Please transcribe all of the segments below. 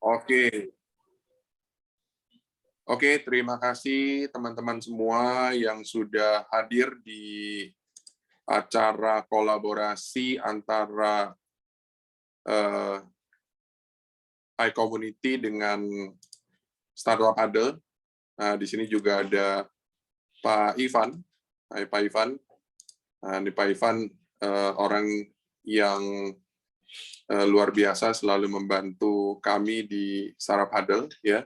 Oke, oke, terima kasih teman-teman semua yang sudah hadir di acara kolaborasi antara iCommunity dengan Startup Adel. Nah, di sini juga ada Pak Ivan. Hai Pak Ivan. Nah, ini Pak Ivan orang yang luar biasa selalu membantu kami di Startup Adel, ya.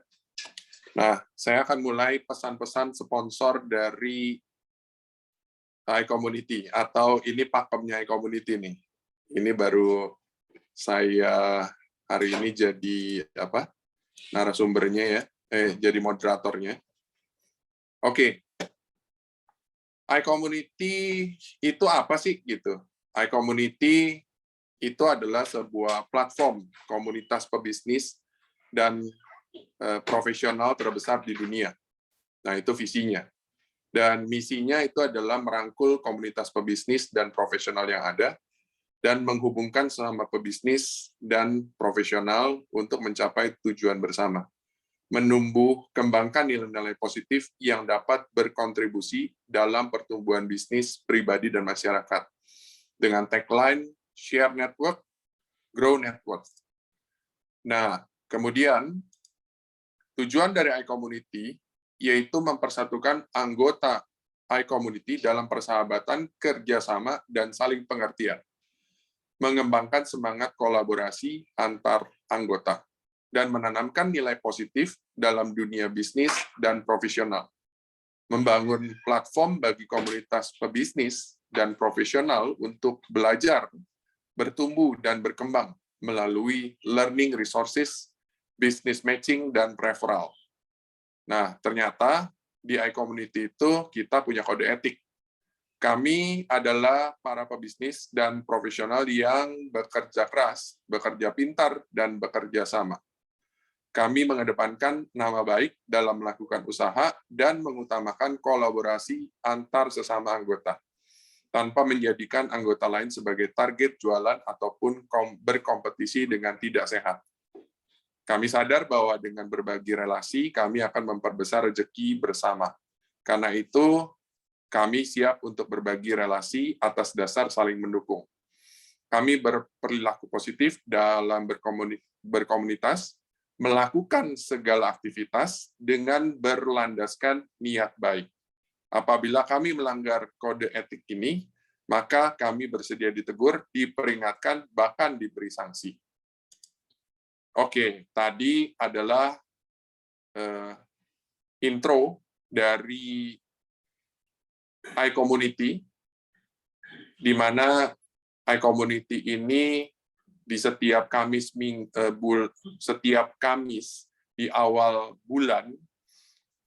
Nah, saya akan mulai pesan-pesan sponsor dari iCommunity, atau ini pakemnya iCommunity nih. Ini baru saya hari ini jadi narasumbernya ya, jadi moderatornya. Oke, iCommunity itu apa sih gitu? iCommunity itu adalah sebuah platform komunitas pebisnis dan profesional terbesar di dunia. Nah, itu visinya. Dan misinya itu adalah merangkul komunitas pebisnis dan profesional yang ada, dan menghubungkan sesama pebisnis dan profesional untuk mencapai tujuan bersama. Menumbuh kembangkan nilai-nilai positif yang dapat berkontribusi dalam pertumbuhan bisnis, pribadi, dan masyarakat. Dengan tagline, Share Network, Grow Network. Nah, kemudian, tujuan dari iCommunity yaitu mempersatukan anggota iCommunity dalam persahabatan, kerjasama, dan saling pengertian. Mengembangkan semangat kolaborasi antar anggota, dan menanamkan nilai positif dalam dunia bisnis dan profesional. Membangun platform bagi komunitas pebisnis dan profesional untuk belajar, bertumbuh, dan berkembang melalui learning resources, business matching, dan referral. Nah, ternyata di iCommunity itu kita punya kode etik. Kami adalah para pebisnis dan profesional yang bekerja keras, bekerja pintar, dan bekerja sama. Kami mengedepankan nama baik dalam melakukan usaha dan mengutamakan kolaborasi antar sesama anggota, tanpa menjadikan anggota lain sebagai target jualan ataupun berkompetisi dengan tidak sehat. Kami sadar bahwa dengan berbagi relasi, kami akan memperbesar rezeki bersama. Karena itu, kami siap untuk berbagi relasi atas dasar saling mendukung. Kami berperilaku positif dalam berkomunitas, melakukan segala aktivitas dengan berlandaskan niat baik. Apabila kami melanggar kode etik ini, maka kami bersedia ditegur, diperingatkan, bahkan diberi sanksi. Oke, tadi adalah intro dari iCommunity, di mana iCommunity ini di setiap Kamis di awal bulan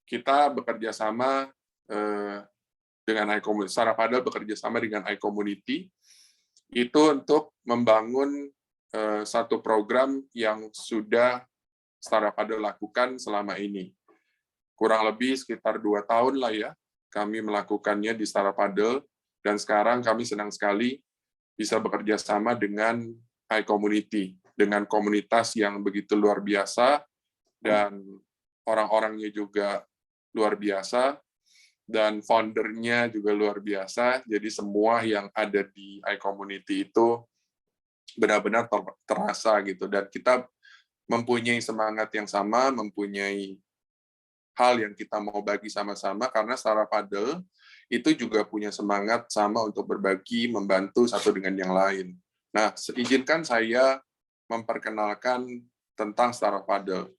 kita bekerja sama dengan iCommunity. Startup Adel bekerja sama dengan iCommunity itu untuk membangun satu program yang sudah Startup Adel lakukan selama ini. Kurang lebih sekitar 2 tahun lah ya, kami melakukannya di Startup Adel, dan sekarang kami senang sekali bisa bekerja sama dengan iCommunity, dengan komunitas yang begitu luar biasa, dan orang-orangnya juga luar biasa, dan foundernya juga luar biasa. Jadi semua yang ada di iCommunity itu benar-benar terasa gitu, dan kita mempunyai semangat yang sama, mempunyai hal yang kita mau bagi sama-sama, karena Startup Adel itu juga punya semangat sama untuk berbagi, membantu satu dengan yang lain. Nah, izinkan saya memperkenalkan tentang Startup Adel.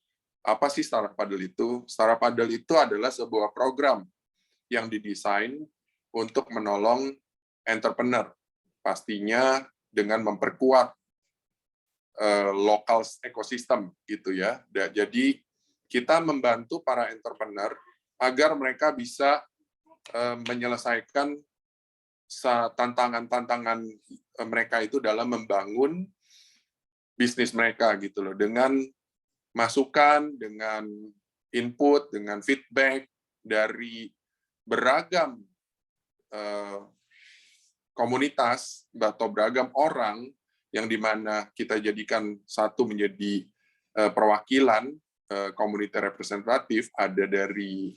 Apa sih Startup Adel itu? Startup Adel itu adalah sebuah program yang didesain untuk menolong entrepreneur, pastinya dengan memperkuat lokal ekosistem gitu ya. Jadi kita membantu para entrepreneur agar mereka bisa menyelesaikan tantangan-tantangan mereka itu dalam membangun bisnis mereka gitu loh, dengan masukan, dengan input, dengan feedback dari beragam komunitas atau beragam orang, yang dimana kita jadikan satu menjadi perwakilan komunitas representatif, ada dari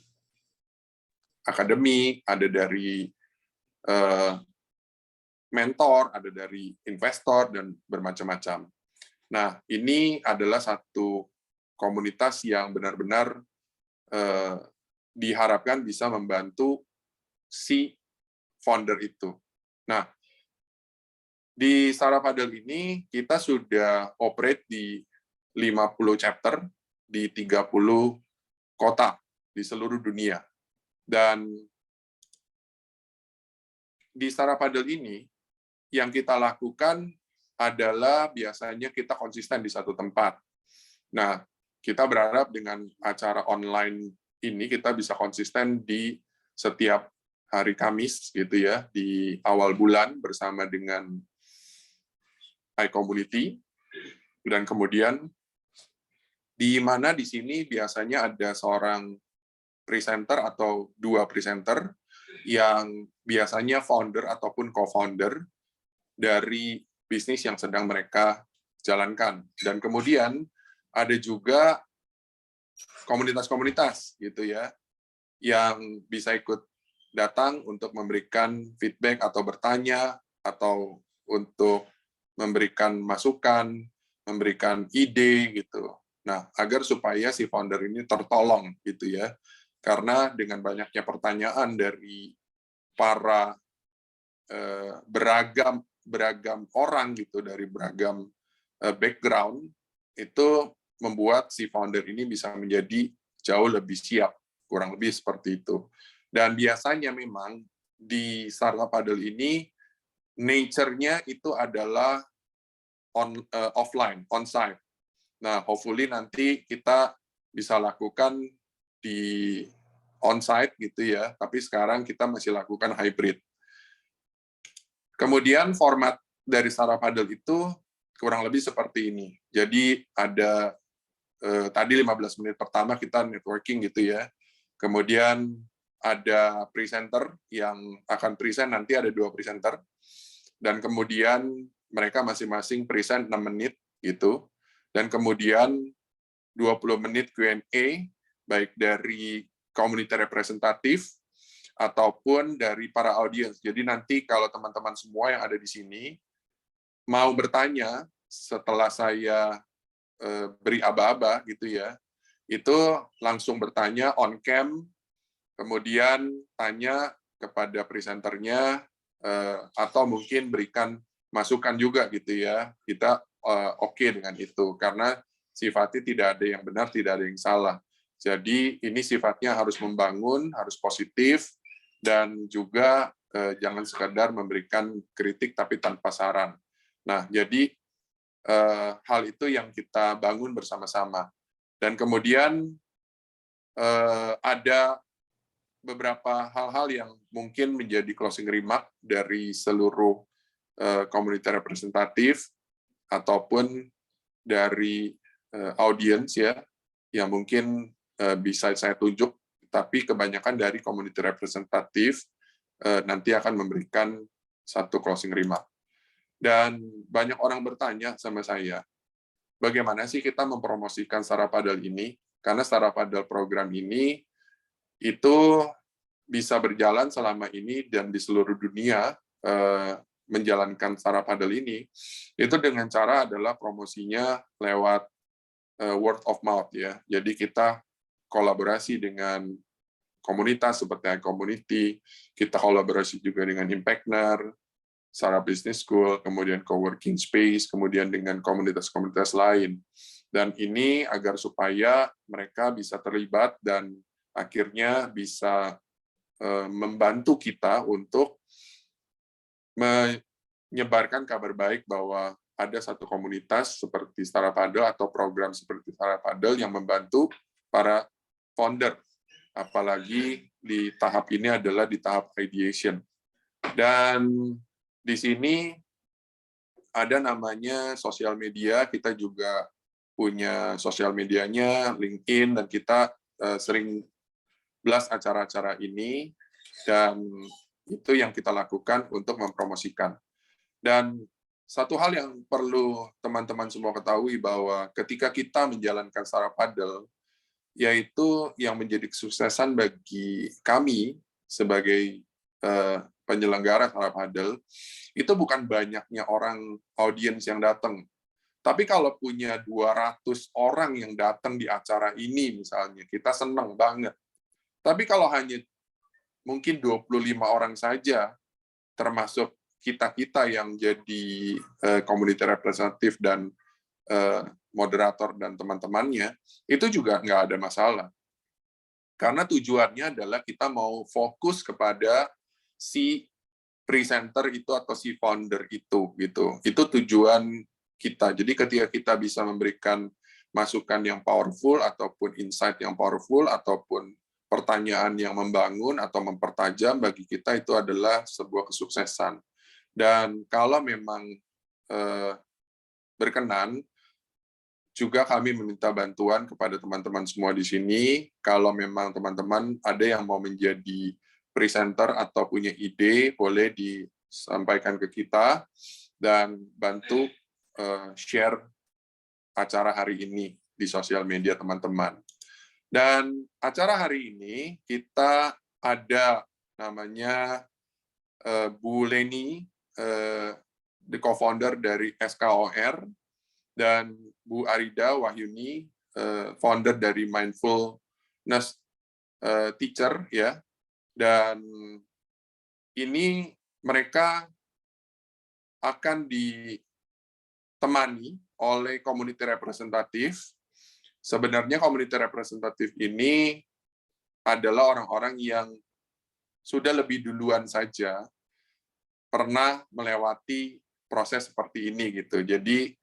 akademi, ada dari mentor, ada dari investor, dan bermacam-macam. Nah, ini adalah satu komunitas yang benar-benar diharapkan bisa membantu si founder itu. Nah, di Startup Paddle ini kita sudah operate di 50 chapter di 30 kota di seluruh dunia. Dan di Startup Paddle ini, yang kita lakukan adalah biasanya kita konsisten di satu tempat. Nah, kita berharap dengan acara online ini kita bisa konsisten di setiap hari Kamis gitu ya, di awal bulan bersama dengan iCommunity. Dan kemudian di mana di sini biasanya ada seorang presenter atau dua presenter yang biasanya founder ataupun co-founder dari bisnis yang sedang mereka jalankan. Dan kemudian ada juga komunitas-komunitas gitu ya, yang bisa ikut datang untuk memberikan feedback atau bertanya, atau untuk memberikan masukan, memberikan ide gitu. Nah, agar supaya si founder ini tertolong gitu ya. Karena dengan banyaknya pertanyaan dari para beragam orang gitu, dari beragam background, itu membuat si founder ini bisa menjadi jauh lebih siap, kurang lebih seperti itu. Dan biasanya memang di Startup Paddle ini nature-nya itu adalah offline, on-site. Nah, hopefully nanti kita bisa lakukan di on-site gitu ya, tapi sekarang kita masih lakukan hybrid. Kemudian format dari Startup Paddle itu kurang lebih seperti ini. Jadi ada tadi 15 menit pertama kita networking gitu ya. Kemudian ada presenter yang akan present, nanti ada 2 presenter. Dan kemudian mereka masing-masing present 6 menit gitu. Dan kemudian 20 menit Q&A, baik dari komunitas representatif ataupun dari para audiens. Jadi nanti kalau teman-teman semua yang ada di sini mau bertanya setelah saya beri aba-aba gitu ya, itu langsung bertanya on cam, kemudian tanya kepada presenternya, atau mungkin berikan masukan juga gitu ya. Kita oke dengan itu, karena sifatnya tidak ada yang benar, tidak ada yang salah. Jadi ini sifatnya harus membangun, harus positif, dan juga jangan sekadar memberikan kritik tapi tanpa saran. Nah, jadi hal itu yang kita bangun bersama-sama. Dan kemudian ada beberapa hal-hal yang mungkin menjadi closing remark dari seluruh komunitas representatif ataupun dari audiens ya, yang mungkin bisa saya tunjuk, tapi kebanyakan dari komunitas representatif nanti akan memberikan satu closing remark. Dan banyak orang bertanya sama saya, bagaimana sih kita mempromosikan Startup Paddle ini? Karena Startup Paddle program ini itu bisa berjalan selama ini dan di seluruh dunia menjalankan Startup Paddle ini, itu dengan cara adalah promosinya lewat word of mouth ya. Jadi kita kolaborasi dengan komunitas seperti iCommunity, kita kolaborasi juga dengan Impactner, Startup Business School, kemudian coworking space, kemudian dengan komunitas-komunitas lain. Dan ini agar supaya mereka bisa terlibat dan akhirnya bisa membantu kita untuk menyebarkan kabar baik bahwa ada satu komunitas seperti Startup Paddle atau program seperti Startup Paddle yang membantu para founder, apalagi di tahap ini adalah di tahap ideation. Dan di sini ada namanya sosial media, kita juga punya sosial medianya, LinkedIn, dan kita sering blast acara-acara ini, dan itu yang kita lakukan untuk mempromosikan. Dan satu hal yang perlu teman-teman semua ketahui bahwa ketika kita menjalankan startup paddle, yaitu yang menjadi kesuksesan bagi kami sebagai penyelenggara startup paddle, itu bukan banyaknya orang audiens yang datang. Tapi kalau punya 200 orang yang datang di acara ini misalnya, kita senang banget. Tapi kalau hanya mungkin 25 orang saja, termasuk kita-kita yang jadi community representative dan moderator dan teman-temannya, itu juga nggak ada masalah. Karena tujuannya adalah kita mau fokus kepada si presenter itu atau si founder itu, gitu. Itu tujuan kita. Jadi ketika kita bisa memberikan masukan yang powerful ataupun insight yang powerful ataupun pertanyaan yang membangun atau mempertajam, bagi kita itu adalah sebuah kesuksesan. Dan kalau memang berkenan, juga kami meminta bantuan kepada teman-teman semua di sini. Kalau memang teman-teman ada yang mau menjadi presenter atau punya ide, boleh disampaikan ke kita dan bantu share acara hari ini di sosial media teman-teman. Dan acara hari ini kita ada namanya Bu Leni, the co-founder dari SKOR, dan Bu Arida Wahyuni, founder dari Mindfulness Teacher, ya. Dan ini mereka akan ditemani oleh community representatif. Sebenarnya community representatif ini adalah orang-orang yang sudah lebih duluan saja pernah melewati proses seperti ini gitu. Jadi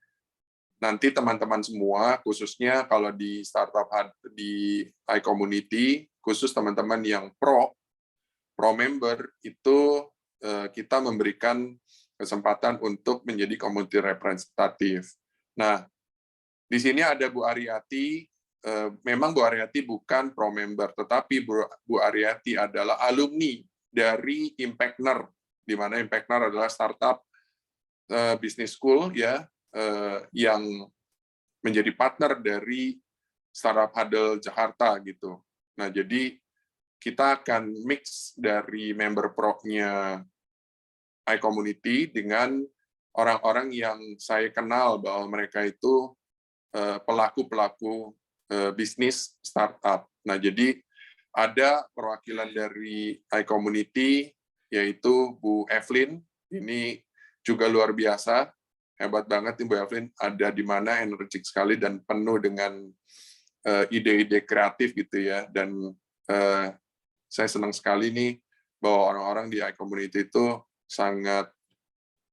nanti teman-teman semua, khususnya kalau di startup di iCommunity, khusus teman-teman yang pro member, itu kita memberikan kesempatan untuk menjadi community representative. Nah, di sini ada Bu Ariati. Memang Bu Ariati bukan pro member, tetapi Bu Ariati adalah alumni dari Impactner, di mana Impactner adalah startup business school, ya, yang menjadi partner dari Startup Paddle Jakarta gitu. Nah, jadi kita akan mix dari member pro-nya iCommunity dengan orang-orang yang saya kenal bahwa mereka itu pelaku-pelaku bisnis startup. Nah, jadi ada perwakilan dari iCommunity, yaitu Bu Evelyn. Ini juga luar biasa, hebat banget nih Bu Evelyn, ada di mana, energik sekali dan penuh dengan ide-ide kreatif gitu ya. Dan saya senang sekali nih bahwa orang-orang di iCommunity itu sangat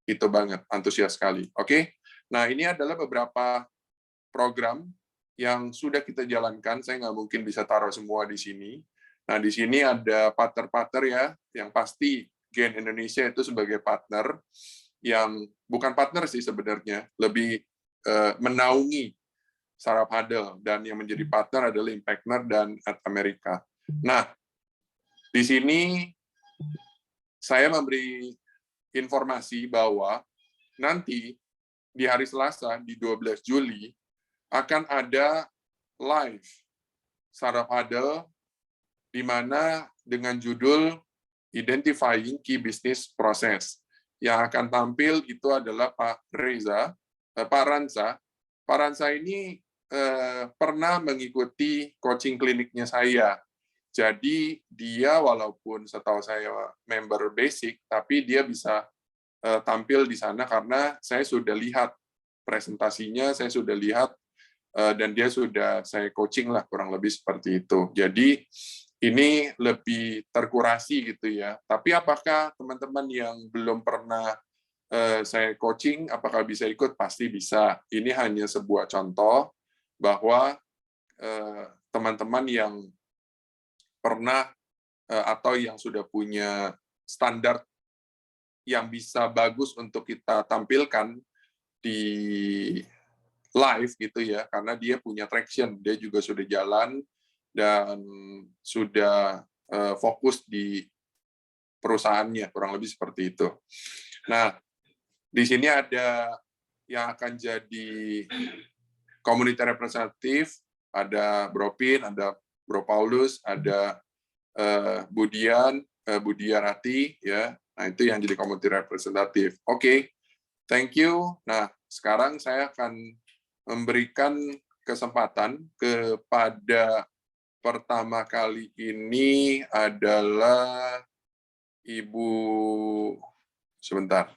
itu banget, antusias sekali. Oke, nah ini adalah beberapa program yang sudah kita jalankan. Saya nggak mungkin bisa taruh semua di sini. Nah, di sini ada partner-partner ya, yang pasti Gen Indonesia itu sebagai partner, yang bukan partner sih sebenarnya, lebih menaungi Startup Paddle, dan yang menjadi partner adalah Impactner dan At America. Nah, di sini saya memberi informasi bahwa nanti di hari Selasa, di 12 Juli, akan ada live Startup Paddle, di mana dengan judul Identifying Key Business Process. Yang akan tampil itu adalah Pak Ransa. Pak Ransa ini pernah mengikuti coaching kliniknya saya. Jadi dia walaupun setahu saya member basic, tapi dia bisa tampil di sana karena saya sudah lihat presentasinya, saya sudah lihat dan dia sudah saya coaching lah, kurang lebih seperti itu. Jadi ini lebih terkurasi gitu ya. Tapi apakah teman-teman yang belum pernah saya coaching, apakah bisa ikut? Pasti bisa. Ini hanya sebuah contoh bahwa teman-teman yang pernah atau yang sudah punya standar yang bisa bagus untuk kita tampilkan di live gitu ya, karena dia punya traction, dia juga sudah jalan dan sudah fokus di perusahaannya, kurang lebih seperti itu. Nah, Di sini ada yang akan jadi community representative, ada Bro Pin, ada Bro Paulus, ada Budiarati, ya. Nah, itu yang jadi community representative. Oke, thank you. Nah, sekarang saya akan memberikan kesempatan kepada pertama kali ini adalah Ibu, sebentar.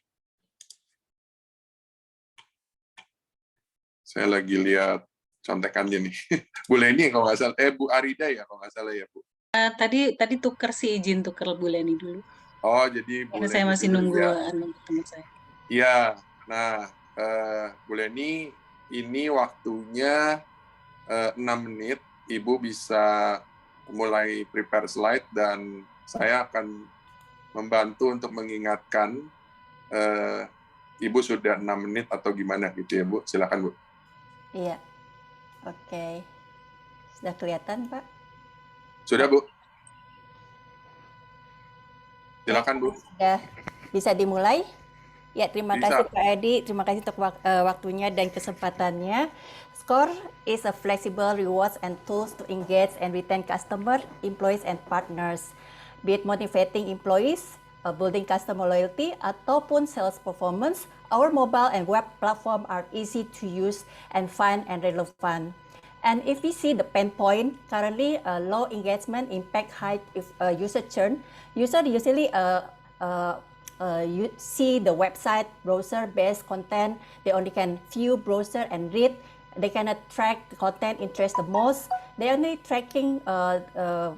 Saya lagi lihat contekannya nih. Bu Leni kalau nggak salah, Bu Arida ya kalau nggak salah ya, Bu. Tadi tuker sih, izin tuker Bu Leni dulu. Oh, jadi Bu Karena Leni saya masih dulu, nunggu ya. teman saya. Iya, nah Bu Leni, ini waktunya 6 menit. Ibu bisa mulai prepare slide dan saya akan membantu untuk mengingatkan Ibu sudah 6 menit atau gimana gitu ya, Bu. Silakan, Bu. Iya, oke. Sudah kelihatan, Pak? Sudah, Bu. Silakan, Bu. Sudah bisa dimulai? Ya, terima kasih Bisa. Pak Edi. Terima kasih untuk waktunya dan kesempatannya. SCORE is a flexible rewards and tools to engage and retain customer, employees, and partners. Be it motivating employees, building customer loyalty, ataupun sales performance, our mobile and web platform are easy to use and fun and relevant. And if we see the pain point, currently low engagement impact high user churn. User usually you see the website browser-based content. They only can view browser and read. They cannot track the content interest the most. They only tracking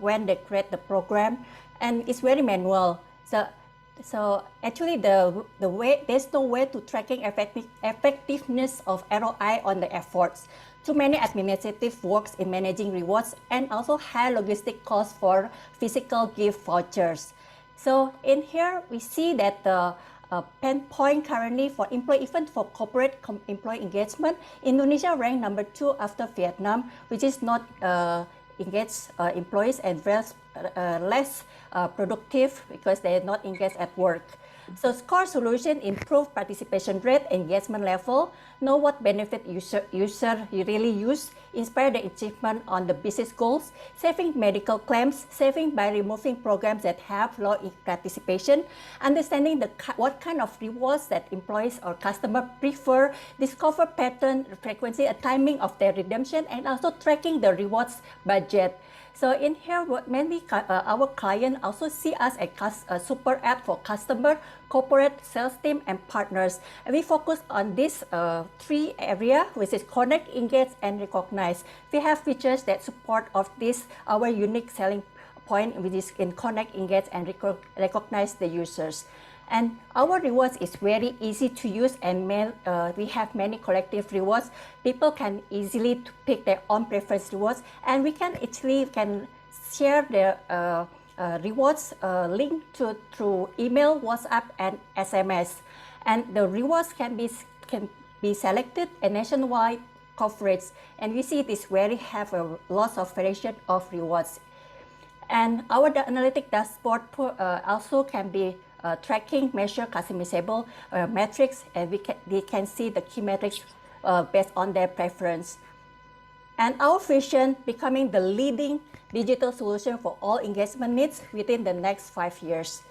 when they create the program, and it's very manual. So actually the way there's no way to tracking effectiveness of ROI on the efforts. Too many administrative works in managing rewards and also high logistic costs for physical gift vouchers. So in here we see that the pain point currently for employee, even for corporate employee engagement, Indonesia ranked number 2 after Vietnam, which is not engaged employees and less productive because they are not engaged at work. So SCORE solution improve participation rate, engagement level, know what benefit user you really use, inspire the achievement on the business goals, saving medical claims, saving by removing programs that have low participation, understanding what kind of rewards that employees or customer prefer, discover pattern, frequency, and timing of their redemption, and also tracking the rewards budget. So in here, mainly our client also see us as a super app for customer, corporate, sales team, and partners. And we focus on these 3 areas, which is connect, engage, and recognize. We have features that support of this, our unique selling point, which is in connect, engage, and recognize the users. And our rewards is very easy to use, and we have many collective rewards. People can easily pick their own preference rewards, and we can actually share their rewards link through email, WhatsApp, and SMS. And the rewards can be selected a nationwide coverage, and we see this have a lot of variation of rewards. And our analytic dashboard also can be tracking, measure, customizable metrics, and they can see the key metrics based on their preference. And our vision, becoming the leading digital solution for all engagement needs within the next 5 years.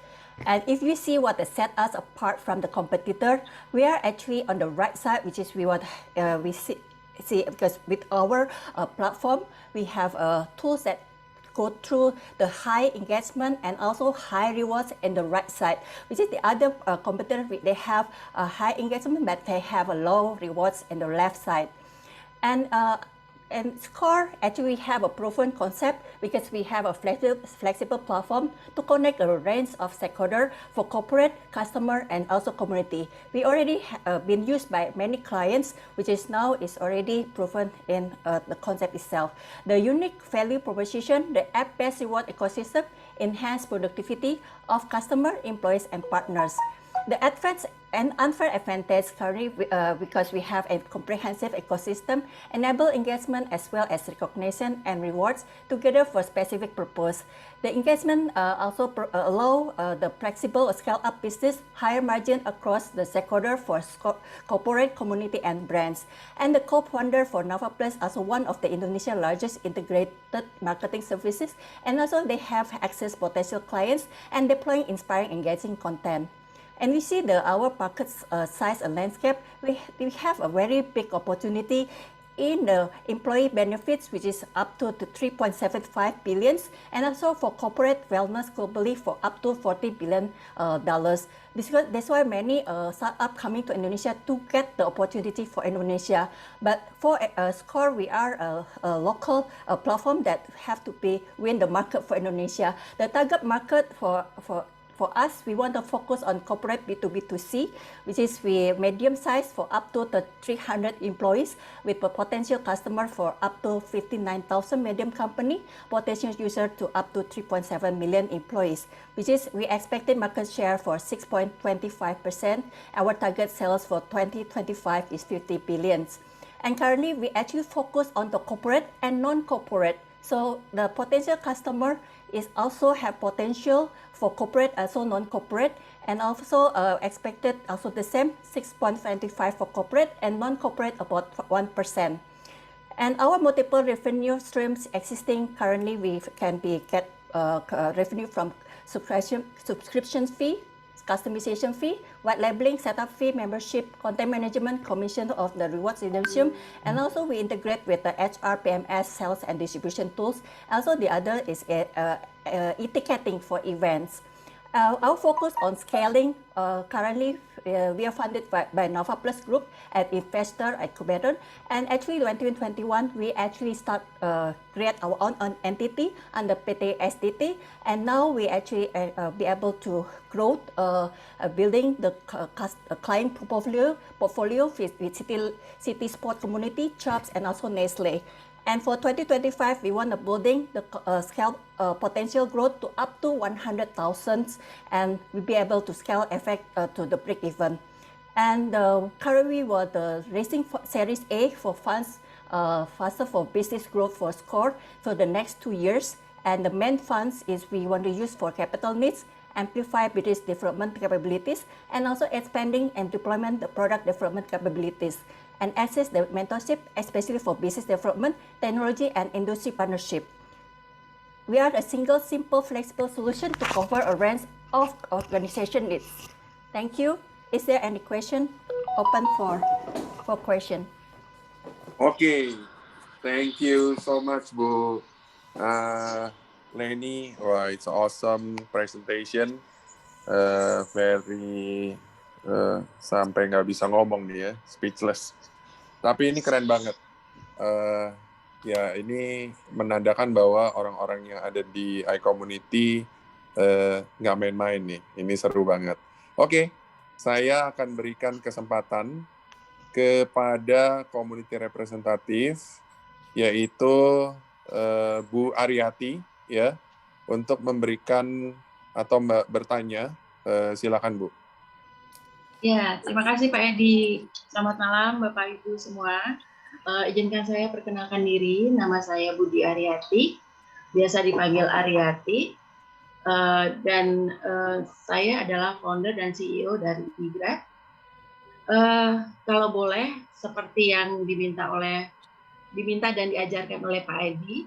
And if you see what set us apart from the competitor, we are actually on the right side, which is we see because with our platform, we have tools that go through the high engagement and also high rewards in the right side, which is the other competitor. They have a high engagement, but they have a low rewards in the left side. And SCORE actually have a proven concept because we have a flexible platform to connect a range of stakeholders for corporate, customer, and also community. We already been used by many clients, which is now is already proven in the concept itself. The unique value proposition, the app-based reward ecosystem, enhance productivity of customer, employees, and partners. The advanced an unfair advantage currently because we have a comprehensive ecosystem, enable engagement as well as recognition and rewards together for specific purpose. The engagement also allow the flexible scale-up business, higher margin across the stakeholder for corporate, community, and brands. And the co-founder for Nova Plus, also one of the Indonesia's largest integrated marketing services, and also they have access potential clients and deploying inspiring, engaging content. And we see our market size and landscape. We have a very big opportunity in the employee benefits, which is up to 3.75 billion, and also for corporate wellness globally for up to $40 billion. That's why many startups coming to Indonesia to get the opportunity for Indonesia. But for Score, we are a local platform that have to win the market for Indonesia. The target market for us, we want to focus on corporate B2B2C, which is medium size for up to 300 employees with a potential customer for up to 59,000 medium company, potential user to up to 3.7 million employees, which is we expected market share for 6.25%. Our target sales for 2025 is 50 billion. And currently, we actually focus on the corporate and non-corporate. So the potential customer is also have potential for corporate, also non-corporate, and also expected also the same 6.25 for corporate and non-corporate about 1%. And our multiple revenue streams existing currently, we can get revenue from subscription fee, customization fee, white labeling, setup fee, membership, content management, commission of the rewards redemption, and also we integrate with the HR, PMS, sales, and distribution tools. Also, the other is e-ticketing for events. Our focus on scaling, currently we are funded by Nova Plus Group at investor incubator, and actually 2021 we actually create our own entity under PT STT, and now we actually be able to grow building the client portfolio with City Sport Community, Chops, and also Nestle. And for 2025, we want to building the scale potential growth to up to 100,000, and we'll be able to scale effect to the break even. And currently, we're raising Series A for funds faster for business growth for Score for the next 2 years. And the main funds is we want to use for capital needs, amplify business development capabilities, and also expanding and deployment the product development capabilities, and access the mentorship, especially for business development, technology, and industry partnership. We are a single, simple, flexible solution to cover a range of organization needs. Thank you. Is there any question? Open for question. Okay, thank you so much, Bu Leni. Wah, it's awesome presentation. Very sampai nggak bisa ngomong nih ya, speechless. Tapi ini keren banget. Ya, ini menandakan bahwa orang-orang yang ada di iCommunity nggak main-main nih. Ini seru banget. Oke, saya akan berikan kesempatan kepada community representatif, yaitu Bu Aryati, ya, untuk memberikan atau bertanya. Silakan, Bu. Ya, terima kasih Pak Edi. Selamat malam Bapak Ibu semua. Izinkan saya perkenalkan diri, nama saya Budi Aryati, biasa dipanggil Aryati, dan saya adalah founder dan CEO dari iGrad. Kalau boleh, seperti yang diminta dan diajarkan oleh Pak Edi,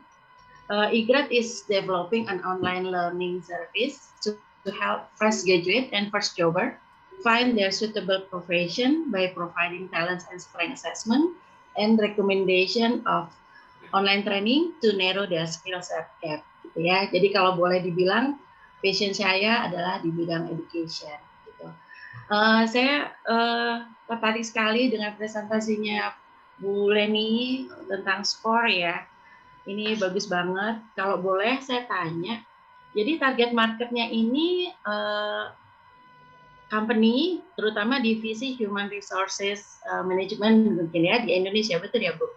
iGrad is developing an online learning service to help fresh graduate and first jobber find their suitable profession by providing talent and strength assessment and recommendation of online training to narrow their skill set gap. Gitu ya. Jadi kalau boleh dibilang, passion saya adalah di bidang education. Gitu. Saya tertarik sekali dengan presentasinya Bu Leni tentang Score ya. Ini bagus banget. Kalau boleh saya tanya, jadi target marketnya ini company, terutama divisi Human Resources Management mungkin ya di Indonesia, betul ya Bu?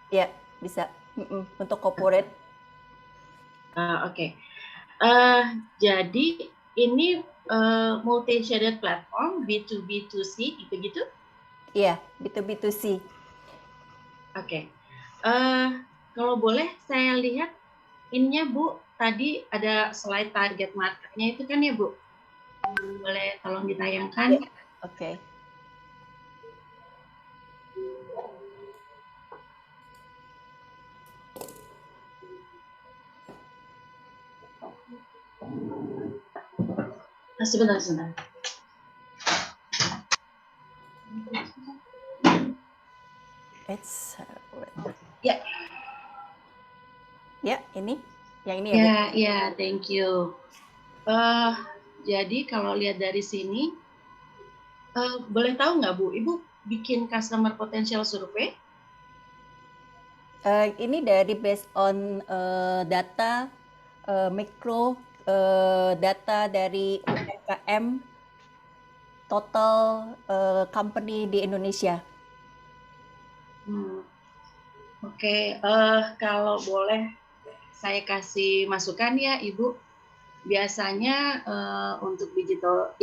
Ya, bisa. Untuk corporate. Oke. Jadi ini multi-shaded platform B2B2C gitu-gitu. Iya, B2B2C. Oke. Kalau boleh saya lihat ininya Bu, tadi ada slide target marketnya itu kan ya Bu? Boleh tolong ditayangkan? Iya. Oke. Sebentar. It's Ya, ya ini, yang ini ya Bu. ya, thank you. Jadi kalau lihat dari sini, boleh tahu nggak Bu, Ibu bikin customer potential survey? Ini dari based on data mikro data dari UMKM total company di Indonesia. Oke, kalau boleh saya kasih masukan ya Ibu. Biasanya untuk digital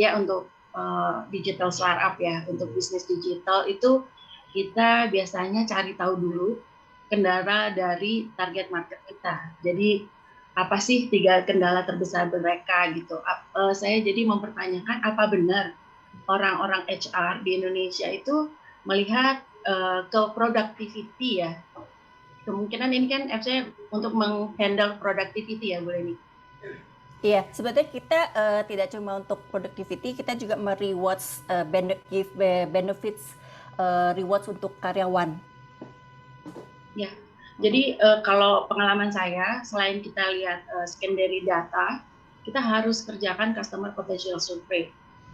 startup ya, untuk bisnis digital itu kita biasanya cari tahu dulu kendala dari target market kita. Jadi apa sih 3 kendala terbesar mereka gitu. Saya jadi mempertanyakan apa benar orang-orang HR di Indonesia itu melihat ke productivity ya. Kemungkinan ini kan saya untuk menghandle productivity ya Bu Leni. Iya, sebetulnya kita tidak cuma untuk productivity, kita juga merewards give benefits rewards untuk karyawan. Ya, jadi kalau pengalaman saya, selain kita lihat secondary data, kita harus kerjakan customer potential survey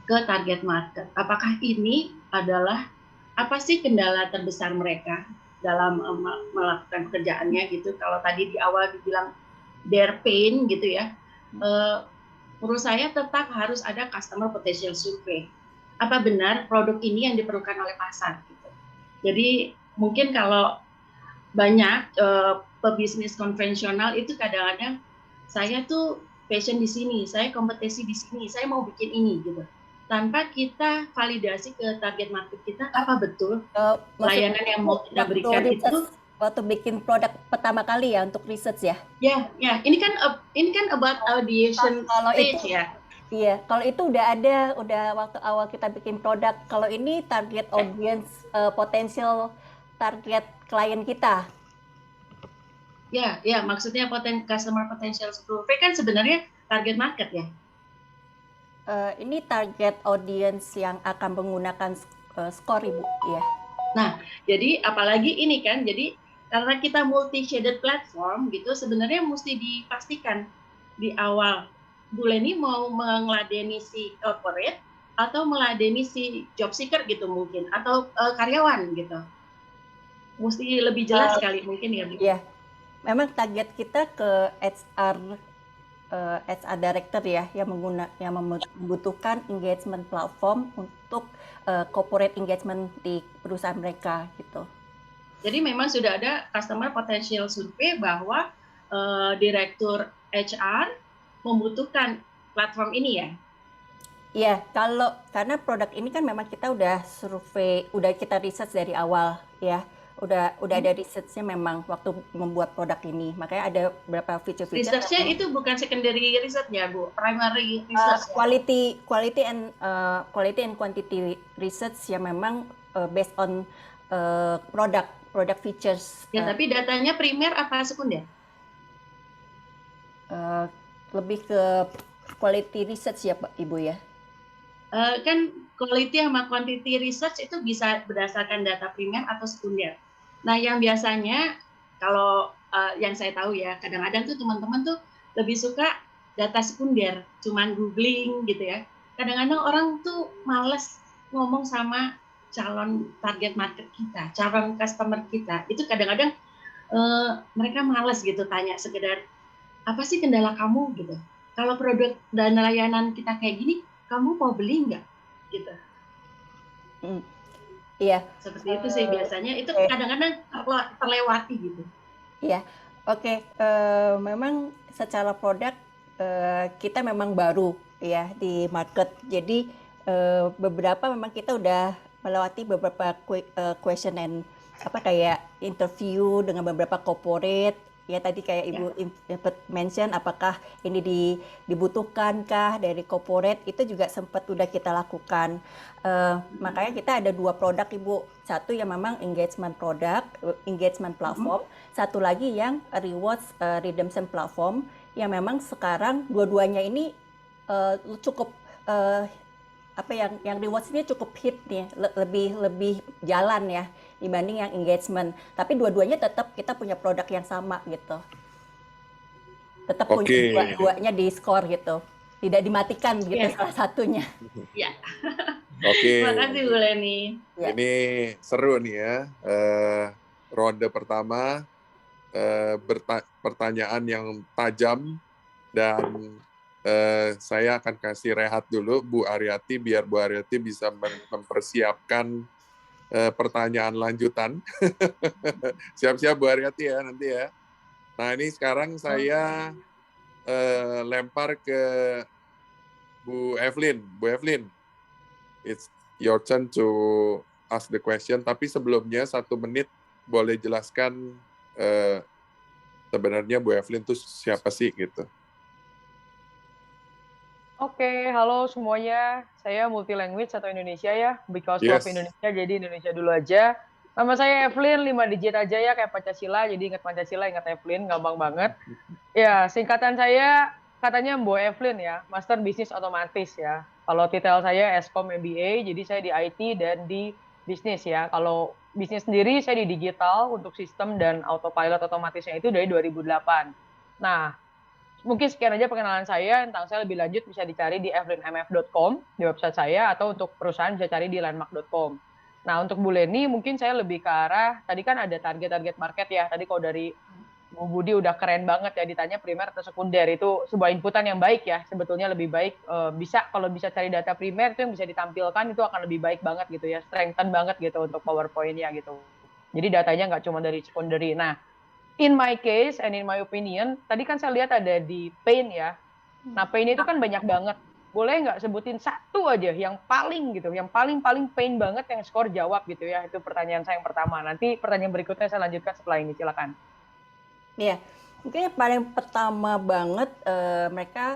ke target market. Apakah ini adalah apa sih kendala terbesar mereka dalam melakukan pekerjaannya gitu? Kalau tadi di awal dibilang their pain gitu ya, menurut saya tetap harus ada customer potential survey. Apa benar produk ini yang diperlukan oleh pasar gitu? Jadi mungkin kalau banyak pebisnis konvensional itu kadang-kadang saya tuh passion di sini, saya kompetisi di sini, saya mau bikin ini gitu. Tanpa kita validasi ke target market kita apa betul layanan yang mau kita berikan itu. Waktu bikin produk pertama kali ya untuk research ya. Ya, ini kan about audition stage ya. Iya, kalau itu udah ada, udah waktu awal kita bikin produk. Kalau ini target audience, potensial target klien kita. Ya, maksudnya customer potential survey kan sebenarnya target market ya. Ini target audience yang akan menggunakan skor Ibu, ya. Nah, jadi apalagi ini kan, jadi karena kita multi-shaded platform gitu, sebenarnya mesti dipastikan di awal Bu Leni mau meladeni si corporate atau meladeni si job seeker gitu mungkin, atau karyawan gitu. Mesti lebih jelas sekali mungkin ya Bu. Iya, memang target kita ke HR director ya, yang membutuhkan engagement platform untuk corporate engagement di perusahaan mereka gitu. Jadi memang sudah ada customer potential survey bahwa direktur HR membutuhkan platform ini ya. Iya, karena produk ini kan memang kita udah survei, udah kita research dari awal ya. Udah ada research-nya memang waktu membuat produk ini. Makanya ada beberapa feature-feature. Research-nya itu bukan secondary research ya, Bu. Primary research. Quality and quantity research yang memang based on product features. Ya, tapi datanya primer apa sekunder? Lebih ke quality research ya, Pak Ibu ya. Kan quality sama quantity research itu bisa berdasarkan data primer atau sekunder. Nah, yang biasanya kalau yang saya tahu ya, kadang-kadang tuh teman-teman tuh lebih suka data sekunder, cuman googling gitu ya. Kadang-kadang orang tuh males ngomong sama calon target market kita, calon customer kita. Itu kadang-kadang mereka males gitu tanya sekedar apa sih kendala kamu gitu. Kalau produk dan layanan kita kayak gini, kamu mau beli nggak? Gitu. Iya. Seperti itu sih biasanya. Itu kadang-kadang terlewati gitu. Iya. Oke. Memang secara produk kita memang baru ya di market. Jadi beberapa memang kita udah melewati beberapa question and kayak interview dengan beberapa corporate. Ya tadi kayak Ibu mention apakah ini dibutuhkankah dari corporate, itu juga sempat udah kita lakukan. Makanya kita ada 2 produk Ibu. Satu yang memang engagement product, engagement platform. Satu lagi yang rewards redemption platform yang memang sekarang dua-duanya ini cukup yang rewards ini cukup hit nih, lebih jalan ya dibanding yang engagement. Tapi dua-duanya tetap kita punya produk yang sama gitu. Tetap punya dua-duanya di score gitu. Tidak dimatikan gitu salah satunya. Ya. Oke. Terima kasih Bu Leni. Ya. Ini seru nih ya. Ronde pertama pertanyaan yang tajam dan saya akan kasih rehat dulu Bu Aryati biar Bu Aryati bisa mempersiapkan pertanyaan lanjutan. Siap-siap Bu Aryati ya nanti ya. Nah ini sekarang saya lempar ke Bu Evelyn. Bu Evelyn, it's your turn to ask the question. Tapi sebelumnya 1 menit boleh jelaskan sebenarnya Bu Evelyn itu siapa sih gitu. Oke, halo semuanya. Saya multi language atau Indonesia ya. Because Yes. love Indonesia, jadi Indonesia dulu aja. Nama saya Evelyn, 5 digit aja ya kayak Pancasila. Jadi ingat Pancasila, ingat Evelyn, gampang banget. Ya, singkatan saya katanya Mbok Evelyn ya, Master Bisnis Otomatis ya. Kalau titel saya Eskom MBA, jadi saya di IT dan di bisnis ya. Kalau bisnis sendiri saya di digital untuk sistem dan autopilot otomatisnya itu dari 2008. Nah, mungkin sekian aja perkenalan saya. Tentang saya lebih lanjut bisa dicari di evelynmf.com di website saya, atau untuk perusahaan bisa cari di landmark.com. Nah, untuk Bu Leni mungkin saya lebih ke arah, tadi kan ada target market ya. Tadi kalau dari Bu Budi udah keren banget ya, ditanya primer atau sekunder, itu sebuah inputan yang baik ya. Sebetulnya lebih baik kalau bisa cari data primer itu yang bisa ditampilkan, itu akan lebih baik banget gitu ya, strengthen banget gitu untuk PowerPoint-nya gitu. Jadi datanya nggak cuma dari secondary. Nah, in my case and in my opinion, tadi kan saya lihat ada di pain ya. Nah, pain itu kan banyak banget. Boleh nggak sebutin satu aja yang paling gitu, yang paling pain banget yang skor jawab gitu ya. Itu pertanyaan saya yang pertama. Nanti pertanyaan berikutnya saya lanjutkan setelah ini, silakan. Iya, mungkin yang paling pertama banget mereka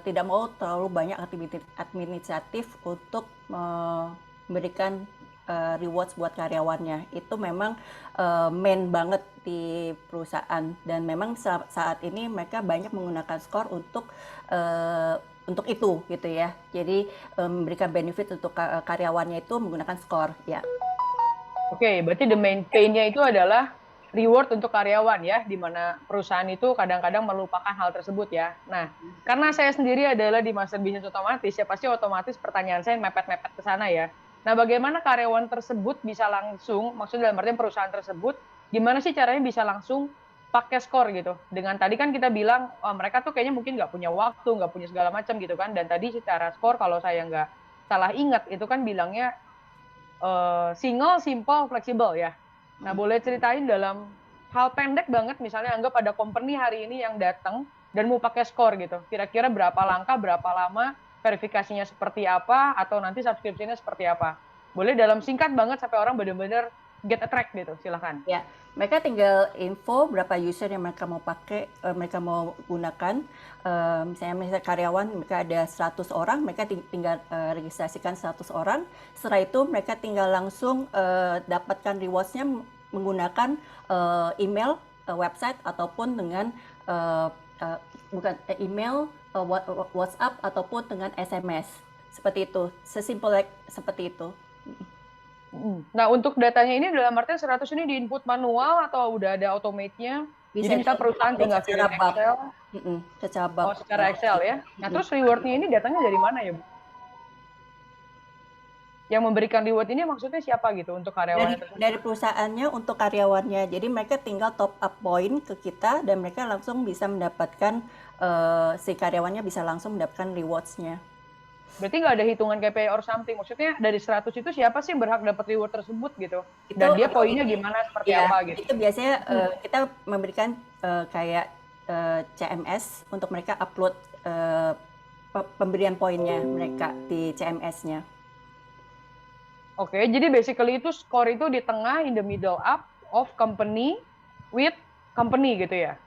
tidak mau terlalu banyak aktivitas administratif untuk memberikan rewards buat karyawannya. Itu memang main banget di perusahaan, dan memang saat ini mereka banyak menggunakan skor untuk itu gitu ya. Jadi memberikan benefit untuk karyawannya itu menggunakan skor ya. Oke, berarti the main pain-nya itu adalah reward untuk karyawan ya, di mana perusahaan itu kadang-kadang melupakan hal tersebut ya. Nah, karena saya sendiri adalah di Master Bisnis Otomatis, ya pasti otomatis pertanyaan saya mepet-mepet ke sana ya. Nah, bagaimana karyawan tersebut bisa langsung, maksudnya dalam artian perusahaan tersebut, gimana sih caranya bisa langsung pakai skor gitu? Dengan tadi kan kita bilang, mereka tuh kayaknya mungkin nggak punya waktu, nggak punya segala macam gitu kan, dan tadi secara skor kalau saya nggak salah ingat, itu kan bilangnya single, simple, fleksibel ya. Nah, boleh ceritain dalam hal pendek banget, misalnya anggap ada company hari ini yang datang dan mau pakai skor gitu. Kira-kira berapa langkah, berapa lama, verifikasinya seperti apa, atau nanti subscription-nya seperti apa. Boleh dalam singkat banget sampai orang benar-benar get attract gitu, silahkan. Ya, mereka tinggal info berapa user yang mereka mau pakai, mereka mau gunakan. Misalnya karyawan mereka ada 100 orang, mereka tinggal registrasikan 100 orang. Setelah itu mereka tinggal langsung dapatkan rewards-nya menggunakan email, website, ataupun dengan email, WhatsApp, ataupun dengan SMS. Seperti itu, sesimpel seperti itu. Nah, untuk datanya ini dalam artian 100 ini di-input manual atau udah ada automate-nya? Jadi misal perusahaan tinggal kirim Excel? Secara bulk. Oh, secara Excel ya? Nah, terus reward-nya ini datangnya dari mana ya, Bu? Yang memberikan reward ini maksudnya siapa gitu untuk karyawannya? Dari perusahaannya untuk karyawannya. Jadi mereka tinggal top up point ke kita dan mereka langsung bisa mendapatkan, si karyawannya bisa langsung mendapatkan rewards-nya. Berarti nggak ada hitungan KPI or something. Maksudnya dari 100 itu siapa sih berhak dapat reward tersebut gitu? Dan dia poinnya gimana, seperti apa gitu? Itu biasanya kita memberikan kayak CMS untuk mereka upload pemberian poinnya mereka di CMS-nya. Oke, jadi basically itu skor itu di tengah, in the middle up of company with company gitu ya?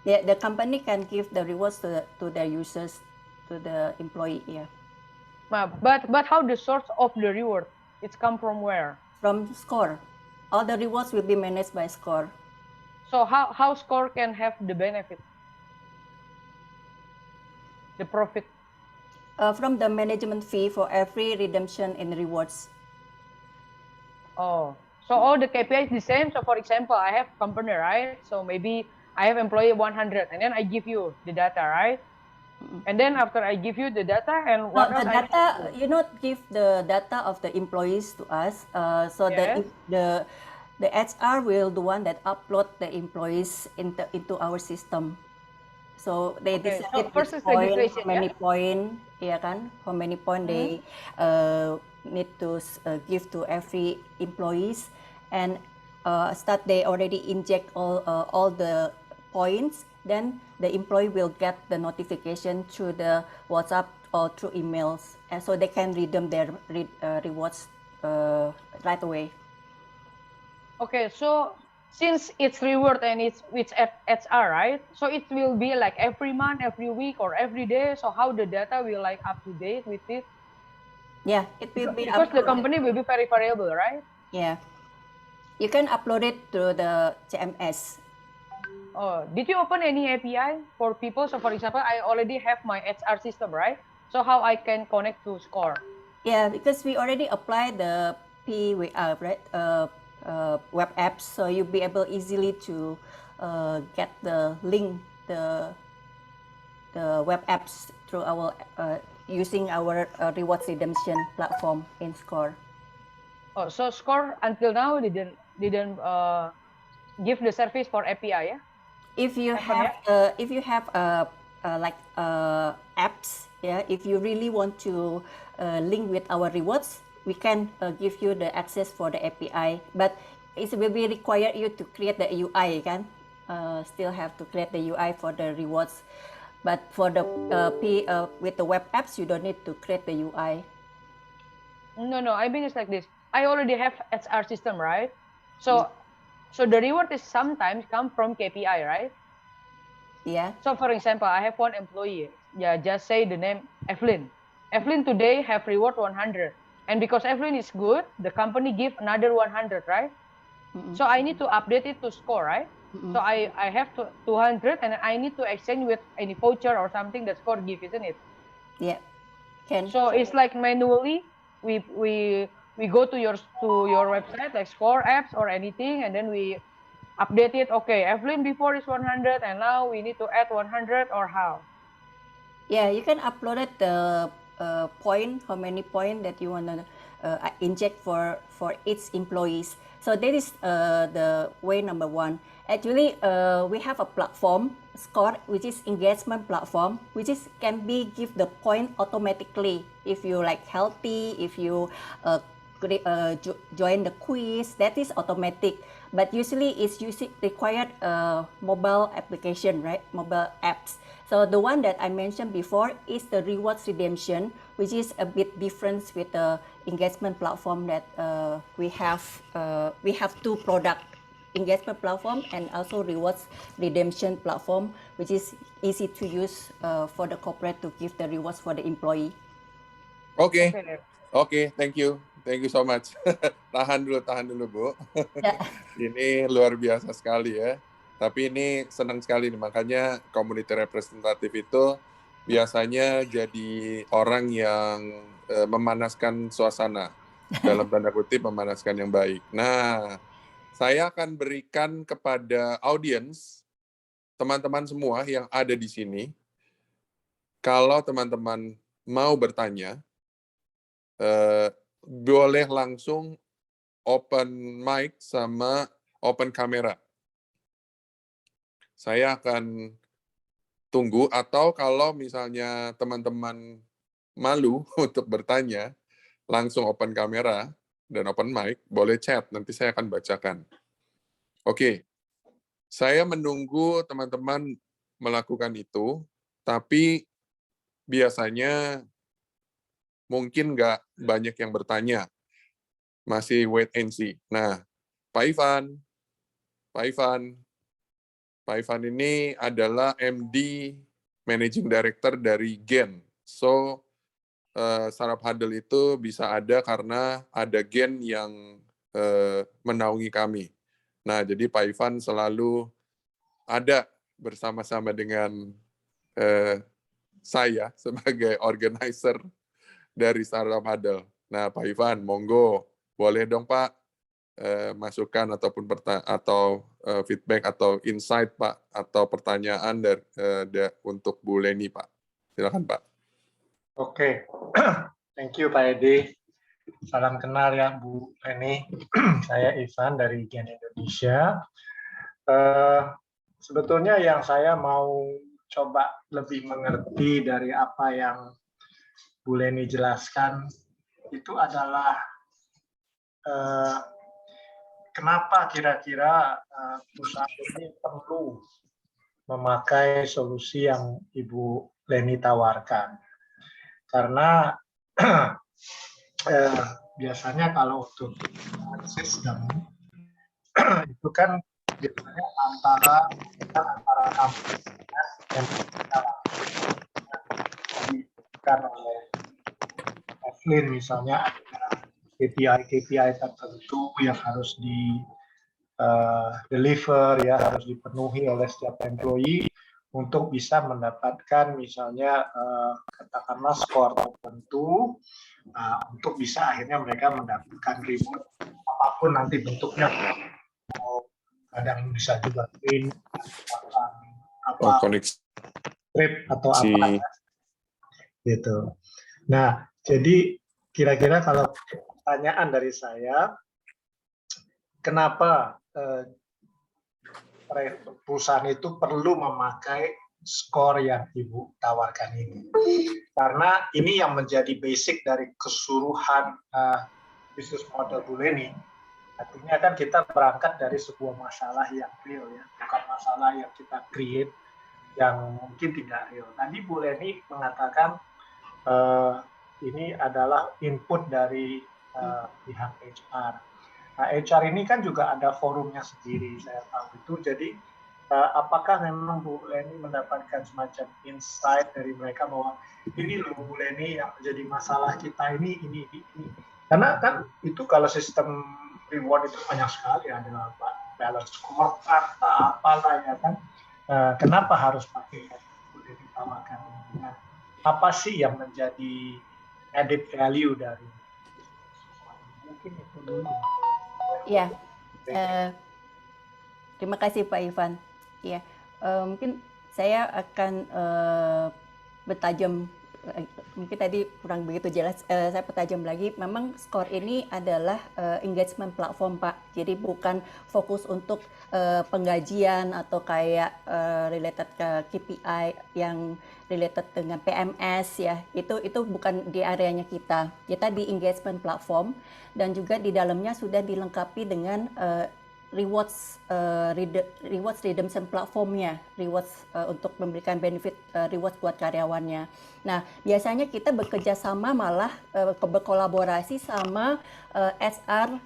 Yeah, the company can give the rewards to their users, to the employee. Yeah. But how the source of the reward? It's come from where? From Score, all the rewards will be managed by Score. So how Score can have the benefit, the profit? From the management fee for every redemption in rewards. Oh, so all the KPI is the same. So for example, I have company, right? So maybe I have employee 100, and then I give you the data, right? And then after I give you the data, and what No, else? the data, you not give the data of the employees to us. So Yes. the HR will the one that upload the employees into our system. So they Okay, decide so which first is point, registration, how many yeah? point, ya kan? How many point they need to give to every employees, and start they already inject all the points. Then the employee will get the notification through the WhatsApp or through emails, and so they can redeem their rewards right away. Okay, so since it's reward and it's HR, right? So it will be like every month, every week, or every day. So how the data will like up to date with it? Yeah, it will be Because the uploaded. company will be very variable, right? Yeah, you can upload it to the CMS. Oh, did you open any API for people? So for example, I already have my HR system, right? So how I can connect to Score? Yeah, because we already applied the PWA, right? Web apps, so you'll be able easily to get the link, the web apps through our using our rewards redemption platform in Score. Oh, so Score until now didn't give the service for API, yeah? If you have like apps, yeah, if you really want to link with our rewards, we can give you the access for the API, but it will be require you to create the UI, kan? Still have to create the UI for the rewards, but for the with the web apps, you don't need to create the UI. No, I mean it's like this. I already have HR system, right? So the reward is sometimes come from KPI, right? Yeah. So for example, I have one employee. Yeah, just say the name Evelyn. Evelyn today have reward 100. And because Evelyn is good, the company give another 100, right? So I need to update it to Score, right? So I have 200 and I need to exchange with any voucher or something that Score give, isn't it? Yeah. Can. So it's like manually we go to your website like Score apps or anything, and then we update it. Okay, Evelyn before is 100 and now we need to add 100, or how? Yeah, you can upload it the point, how many point that you want to inject for each employees. So that is the way number one. Actually, we have a platform, Score, which is engagement platform, which is can be give the point automatically if you like healthy, if you join the quiz, that is automatic. But usually it's required mobile application, right? Mobile apps. So the one that I mentioned before is the rewards redemption, which is a bit different with the engagement platform that we have. We have two product, engagement platform and also rewards redemption platform, which is easy to use for the corporate to give the rewards for the employee. Oke, thank you so much. Tahan dulu Bu. Ini luar biasa sekali ya. Tapi ini senang sekali nih, makanya community representative itu biasanya jadi orang yang memanaskan suasana, dalam tanda kutip memanaskan yang baik. Nah, saya akan berikan kepada audiens, teman-teman semua yang ada di sini, kalau teman-teman mau bertanya, boleh langsung open mic sama open kamera. Saya akan tunggu, atau kalau misalnya teman-teman malu untuk bertanya, langsung open kamera dan open mic, boleh chat, nanti saya akan bacakan. Oke, saya menunggu teman-teman melakukan itu, tapi biasanya mungkin nggak banyak yang bertanya, masih wait and see. Nah, Pak Ivan ini adalah MD Managing Director dari Gen. So, Startup Huddle itu bisa ada karena ada Gen yang menaungi kami. Nah, jadi Pak Ivan selalu ada bersama-sama dengan saya sebagai organizer dari Startup Huddle. Nah, Pak Ivan, monggo, boleh dong Pak masukan ataupun feedback atau insight Pak atau pertanyaan untuk Bu Leni Pak. Silakan Pak. Oke, thank you Pak Edi. Salam kenal ya Bu Leni. Saya Ivan dari Gen Indonesia. Sebetulnya yang saya mau coba lebih mengerti dari apa yang Bu Leni jelaskan itu adalah kenapa kira-kira perusahaan ini perlu memakai solusi yang Ibu Leni tawarkan. Karena biasanya kalau untuk sistem itu kan biasanya antara kampus yang diberikan oleh Evelyn misalnya ada KPI tertentu yang harus di deliver ya, harus dipenuhi oleh setiap employee untuk bisa mendapatkan misalnya katakanlah skor tertentu untuk bisa akhirnya mereka mendapatkan reward apapun nanti bentuknya, kadang bisa juga print apa trip atau apa gitu. Nah, jadi kira-kira kalau pertanyaan dari saya, kenapa perusahaan itu perlu memakai skor yang Ibu tawarkan ini? Karena ini yang menjadi basic dari keseluruhan bisnis model Bu Leni. Artinya kan kita berangkat dari sebuah masalah yang real ya, bukan masalah yang kita create yang mungkin tidak real. Tadi Bu Leni mengatakan ini adalah input dari pihak HR. Nah, HR ini kan juga ada forumnya sendiri, saya tahu itu. Jadi, apakah memang Bu Leni mendapatkan semacam insight dari mereka bahwa ini loh Bu Leni yang menjadi masalah kita ini. Karena kan itu kalau sistem reward itu banyak sekali, ada balance scorecard, apalah ya kan. Kenapa harus pakai Bu Leni tawarkan ini? Nah, apa sih yang menjadi added value dari mungkin itu dulu. Ya, terima kasih Pak Ivan. Ya, mungkin saya akan bertajam. Mungkin tadi kurang begitu jelas. Saya pertajam lagi. Memang skor ini adalah engagement platform Pak. Jadi bukan fokus untuk penggajian atau kayak related ke KPI yang related dengan PMS ya. Itu bukan di areanya kita. Kita di engagement platform dan juga di dalamnya sudah dilengkapi dengan rewards redemption platformnya, rewards untuk memberikan benefit rewards buat karyawannya. Nah, biasanya kita bekerja sama malah berkolaborasi sama HR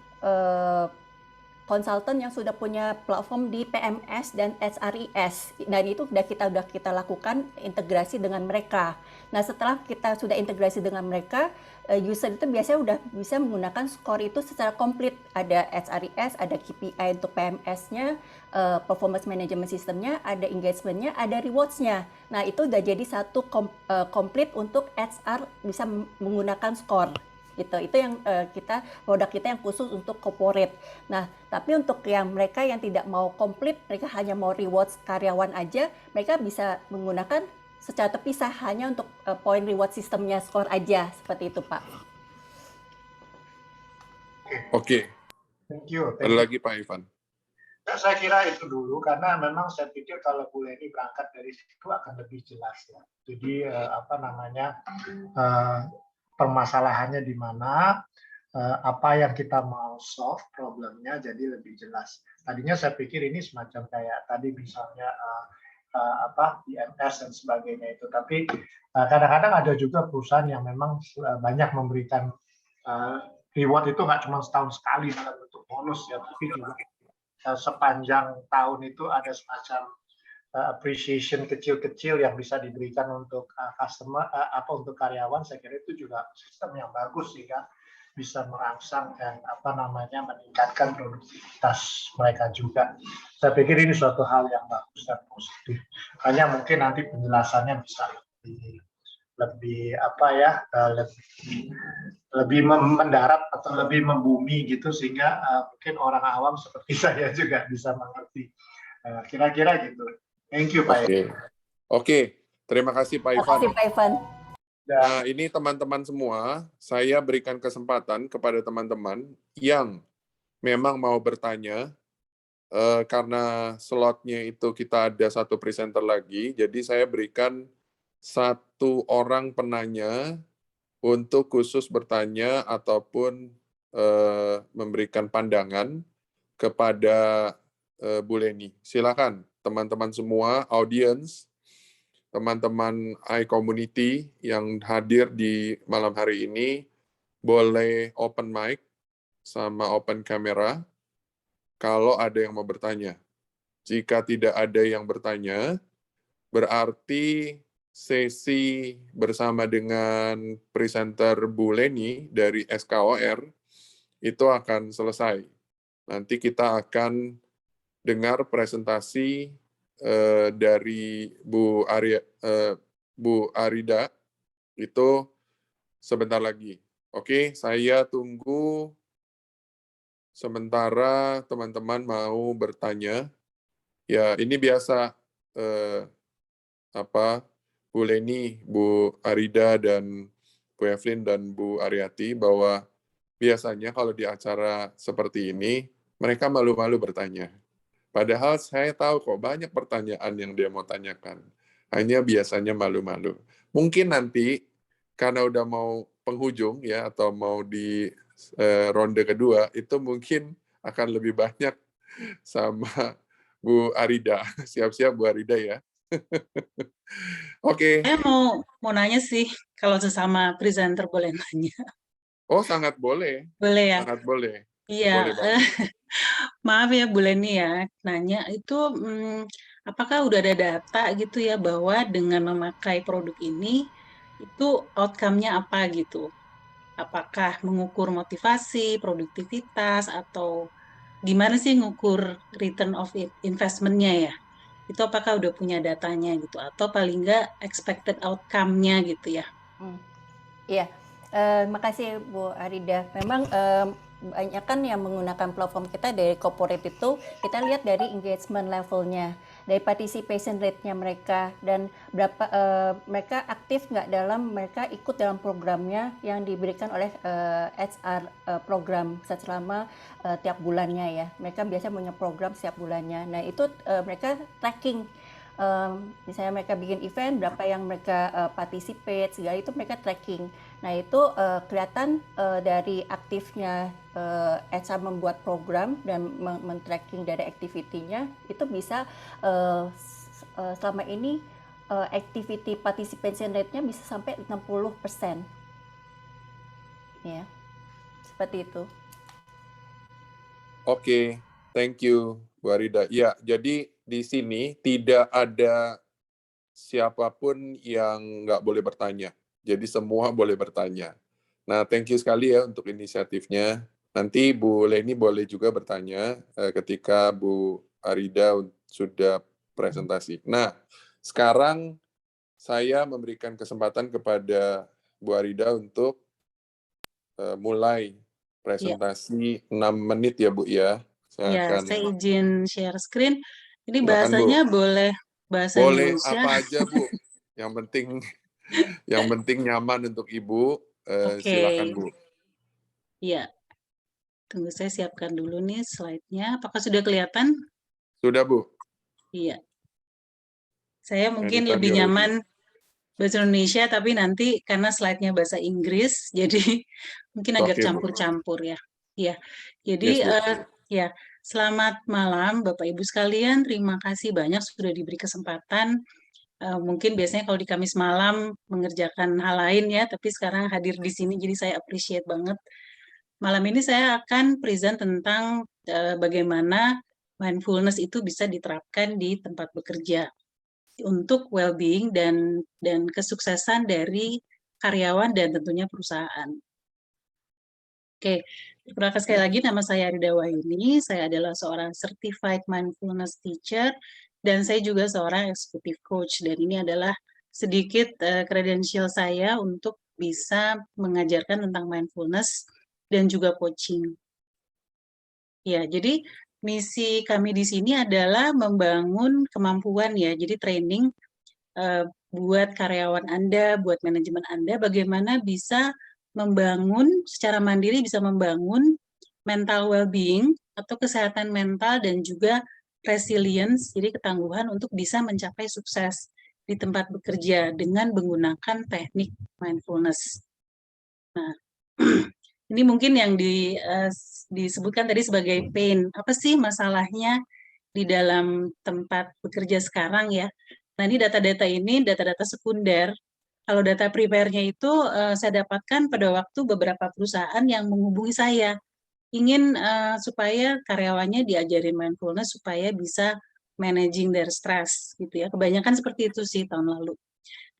konsultan yang sudah punya platform di PMS dan HRIS, dan itu sudah kita lakukan integrasi dengan mereka. Nah, setelah kita sudah integrasi dengan mereka, user itu biasanya udah bisa menggunakan skor itu secara komplit. Ada HRIS, ada KPI untuk PMS-nya, performance management system-nya, ada engagement-nya, ada rewards-nya. Nah, itu udah jadi satu komplit untuk HR bisa menggunakan skor. Gitu. Itu yang produk kita yang khusus untuk corporate. Nah, tapi untuk yang mereka yang tidak mau komplit, mereka hanya mau rewards karyawan aja, mereka bisa menggunakan secara terpisah hanya untuk point reward sistemnya skor aja, seperti itu Pak. Oke. Thank you. Ada lagi Pak Ivan. Nah, saya kira itu dulu karena memang saya pikir kalau Bu Leni berangkat dari situ akan lebih jelas ya. Jadi permasalahannya di mana, apa yang kita mau solve problemnya jadi lebih jelas. Tadinya saya pikir ini semacam kayak tadi misalnya IMS dan sebagainya itu. Tapi kadang-kadang ada juga perusahaan yang memang banyak memberikan reward itu nggak cuma setahun sekali dalam bentuk bonus ya, tapi juga sepanjang tahun itu ada semacam appreciation kecil-kecil yang bisa diberikan untuk customer, untuk karyawan. Saya kira itu juga sistem yang bagus sehingga bisa merangsang dan meningkatkan produktivitas mereka juga. Saya pikir ini suatu hal yang bagus dan positif. Hanya mungkin nanti penjelasannya bisa lebih mendarat atau lebih membumi gitu, sehingga mungkin orang awam seperti saya juga bisa mengerti. Kira-kira gitu. Thank you, Pak. Oke. Terima kasih Pak Ivan. Terima kasih Pak Ivan. Nah, ini teman-teman semua, saya berikan kesempatan kepada teman-teman yang memang mau bertanya, karena slotnya itu kita ada satu presenter lagi, jadi saya berikan satu orang penanya untuk khusus bertanya ataupun memberikan pandangan kepada Bu Leni. Silakan teman-teman semua, audiens, teman-teman iCommunity yang hadir di malam hari ini, boleh open mic sama open kamera kalau ada yang mau bertanya. Jika tidak ada yang bertanya, berarti sesi bersama dengan presenter Bu Leni dari SKOR itu akan selesai. Nanti kita akan dengar presentasi dari Bu Arida itu sebentar lagi. Oke, saya tunggu sementara teman-teman mau bertanya. Ya, ini biasa Bu Leni, Bu Arida, dan Bu Evelyn dan Bu Ariati, bahwa biasanya kalau di acara seperti ini mereka malu-malu bertanya. Padahal saya tahu kok banyak pertanyaan yang dia mau tanyakan. Hanya biasanya malu-malu. Mungkin nanti karena udah mau penghujung ya, atau mau di ronde kedua, itu mungkin akan lebih banyak sama Bu Arida. Siap-siap Bu Arida ya. Oke. Saya mau nanya sih, kalau sesama presenter boleh nanya. Oh, sangat boleh. Boleh ya? Sangat boleh. Iya. Boleh banget. Maaf ya Bu Leni ya, nanya itu apakah udah ada data gitu ya bahwa dengan memakai produk ini itu outcome-nya apa gitu? Apakah mengukur motivasi, produktivitas, atau gimana sih ngukur return of investment-nya ya? Itu apakah udah punya datanya gitu, atau paling nggak expected outcome-nya gitu ya? Iya, makasih Bu Arida. Memang banyak kan yang menggunakan platform kita dari corporate itu, kita lihat dari engagement levelnya, dari participation rate-nya mereka, dan berapa mereka aktif nggak mereka ikut dalam programnya yang diberikan oleh HR program selama tiap bulannya ya. Mereka biasanya punya program setiap bulannya. Nah itu mereka tracking. Misalnya mereka bikin event, berapa yang mereka participate, segala itu mereka tracking. Nah itu kelihatan dari aktifnya HR membuat program dan men-tracking dari activity-nya, itu bisa selama ini activity participation rate-nya bisa sampai 60%. Ya, seperti itu. Oke, thank you Bu Arida. Ya, jadi di sini tidak ada siapapun yang nggak boleh bertanya. Jadi semua boleh bertanya. Nah, thank you sekali ya untuk inisiatifnya. Nanti Bu Leni boleh juga bertanya ketika Bu Arida sudah presentasi. Nah, sekarang saya memberikan kesempatan kepada Bu Arida untuk mulai presentasi 6 menit ya Bu ya. Ya, saya izin share screen. Ini Silakan, bahasanya Bu. boleh bahasa Boleh Indonesia. apa aja Bu. Yang penting nyaman untuk Ibu. Silakan Bu. Iya. Tunggu saya siapkan dulu nih slide-nya. Apakah sudah kelihatan? Sudah Bu. Iya. Saya mungkin Anytime lebih you're ready. nyaman bahasa Indonesia, tapi nanti karena slide-nya bahasa Inggris, jadi mungkin agak Oke, Bu. campur-campur ya. Iya. Jadi Yes, Bu. ya, Selamat malam Bapak Ibu sekalian, terima kasih banyak sudah diberi kesempatan. Mungkin biasanya kalau di Kamis malam mengerjakan hal lain ya, tapi sekarang hadir di sini jadi saya appreciate banget. Malam ini saya akan present tentang bagaimana mindfulness itu bisa diterapkan di tempat bekerja untuk well-being dan kesuksesan dari karyawan dan tentunya perusahaan. Oke, perkenalkan sekali lagi, nama saya Rida Wahyuni, saya adalah seorang Certified Mindfulness Teacher, dan saya juga seorang Executive Coach, dan ini adalah sedikit kredensial saya untuk bisa mengajarkan tentang mindfulness dan juga coaching. Ya, jadi misi kami di sini adalah membangun kemampuan ya, jadi training buat karyawan Anda, buat manajemen Anda, bagaimana bisa membangun secara mandiri, bisa membangun mental well-being atau kesehatan mental dan juga resilience, jadi ketangguhan untuk bisa mencapai sukses di tempat bekerja dengan menggunakan teknik mindfulness. Nah, ini mungkin yang disebutkan tadi sebagai pain. Apa sih masalahnya di dalam tempat bekerja sekarang ya? Nah, ini data-data ini, data-data sekunder. Kalau data primernya itu saya dapatkan pada waktu beberapa perusahaan yang menghubungi saya ingin supaya karyawannya diajarin mindfulness supaya bisa managing their stress gitu ya. Kebanyakan seperti itu sih tahun lalu.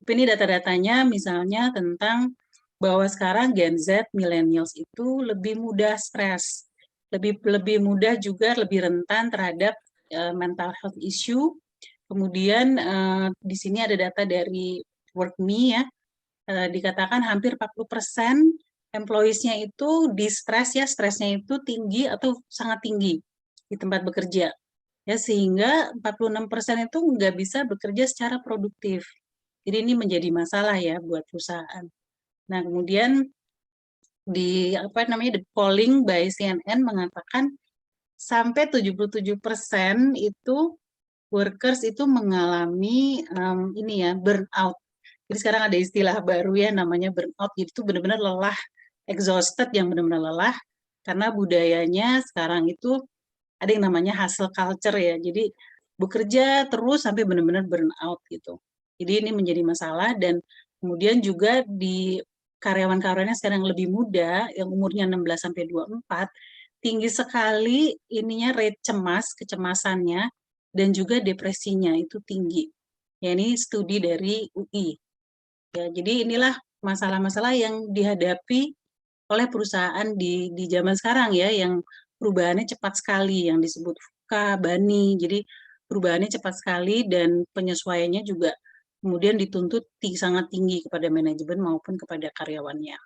Tapi ini data-datanya misalnya tentang bahwa sekarang Gen Z, millennials itu lebih mudah stres, lebih mudah juga lebih rentan terhadap mental health issue. Kemudian di sini ada data dari WorkMe ya, dikatakan hampir 40% employees-nya itu di-stres ya, stresnya itu tinggi atau sangat tinggi di tempat bekerja. Ya, sehingga 46% itu nggak bisa bekerja secara produktif. Jadi ini menjadi masalah ya buat perusahaan. Nah, kemudian di the polling by CNN mengatakan sampai 77% itu workers itu mengalami ini ya, burnout. Jadi sekarang ada istilah baru ya namanya burnout. Jadi itu benar-benar lelah, exhausted yang benar-benar lelah karena budayanya sekarang itu ada yang namanya hustle culture ya. Jadi bekerja terus sampai benar-benar burnout gitu. Jadi ini menjadi masalah dan kemudian juga di karyawan-karyawannya sekarang lebih muda yang umurnya 16 sampai 24 tinggi sekali ininya rate cemas, kecemasannya dan juga depresinya itu tinggi. Ya ini studi dari UI. Ya, jadi inilah masalah-masalah yang dihadapi oleh perusahaan di zaman sekarang ya, yang perubahannya cepat sekali, yang disebut VUCA, BANI. Jadi perubahannya cepat sekali dan penyesuaiannya juga kemudian dituntut sangat tinggi kepada manajemen maupun kepada karyawannya.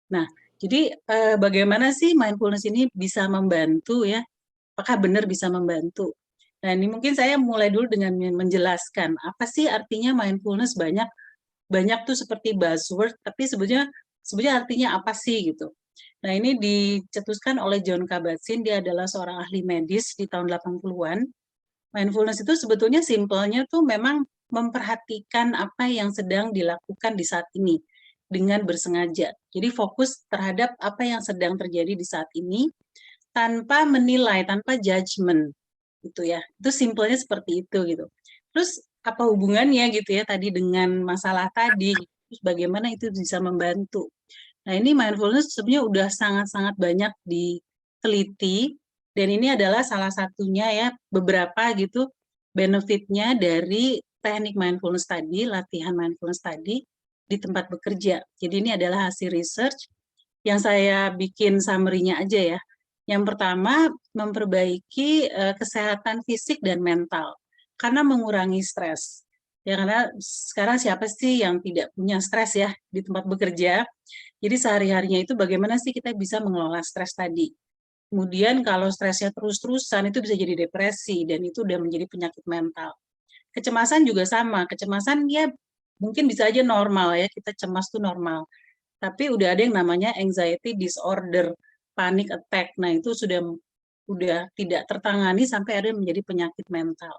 Nah, jadi bagaimana sih mindfulness ini bisa membantu ya? Apakah benar bisa membantu? Nah, ini mungkin saya mulai dulu dengan menjelaskan apa sih artinya mindfulness. Banyak tuh seperti buzzword, tapi sebetulnya artinya apa sih gitu. Nah, ini dicetuskan oleh John Kabat-Zinn, dia adalah seorang ahli medis di tahun 80-an. Mindfulness itu sebetulnya simpelnya tuh memang memperhatikan apa yang sedang dilakukan di saat ini dengan bersengaja. Jadi fokus terhadap apa yang sedang terjadi di saat ini tanpa menilai, tanpa judgement gitu ya. Itu simpelnya seperti itu gitu. Terus apa hubungannya gitu ya tadi dengan masalah tadi, terus bagaimana itu bisa membantu. Nah, ini mindfulness sebenarnya udah sangat-sangat banyak diteliti dan ini adalah salah satunya ya beberapa gitu benefitnya dari teknik mindfulness tadi, latihan mindfulness tadi di tempat bekerja. Jadi ini adalah hasil research yang saya bikin summary-nya aja ya. Yang pertama, memperbaiki kesehatan fisik dan mental karena mengurangi stres. Ya, karena sekarang siapa sih yang tidak punya stres ya di tempat bekerja. Jadi sehari-harinya itu bagaimana sih kita bisa mengelola stres tadi. Kemudian kalau stresnya terus-terusan itu bisa jadi depresi dan itu udah menjadi penyakit mental. Kecemasan juga sama. Kecemasan ya mungkin bisa aja normal ya, kita cemas tuh normal. Tapi udah ada yang namanya anxiety disorder, panic attack. Nah, itu sudah tidak tertangani sampai ada yang menjadi penyakit mental.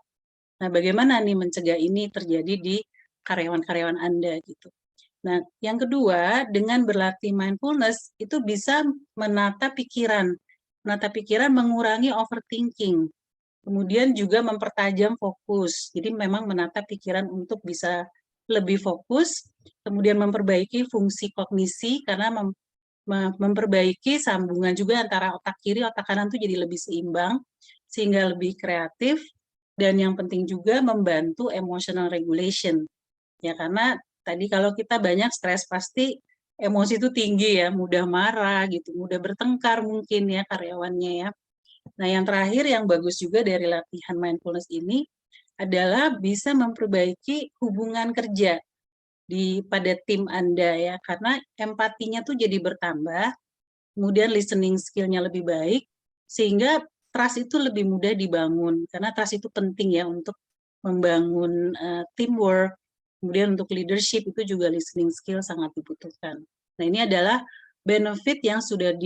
Nah, bagaimana nih mencegah ini terjadi di karyawan-karyawan Anda gitu. Nah, yang kedua, dengan berlatih mindfulness itu bisa menata pikiran. menata pikiran, mengurangi overthinking. Kemudian juga mempertajam fokus. Jadi memang menata pikiran untuk bisa lebih fokus, kemudian memperbaiki fungsi kognisi karena memperbaiki sambungan juga antara otak kiri, otak kanan tuh jadi lebih seimbang, sehingga lebih kreatif, dan yang penting juga membantu emotional regulation. Ya, karena tadi kalau kita banyak stres pasti emosi itu tinggi ya, mudah marah gitu, mudah bertengkar mungkin ya karyawannya ya. Nah, yang terakhir yang bagus juga dari latihan mindfulness ini adalah bisa memperbaiki hubungan kerja pada tim Anda ya, karena empatinya tuh jadi bertambah, kemudian listening skill-nya lebih baik, sehingga trust itu lebih mudah dibangun, karena trust itu penting ya untuk membangun teamwork, kemudian untuk leadership itu juga listening skill sangat dibutuhkan. Nah, ini adalah benefit yang sudah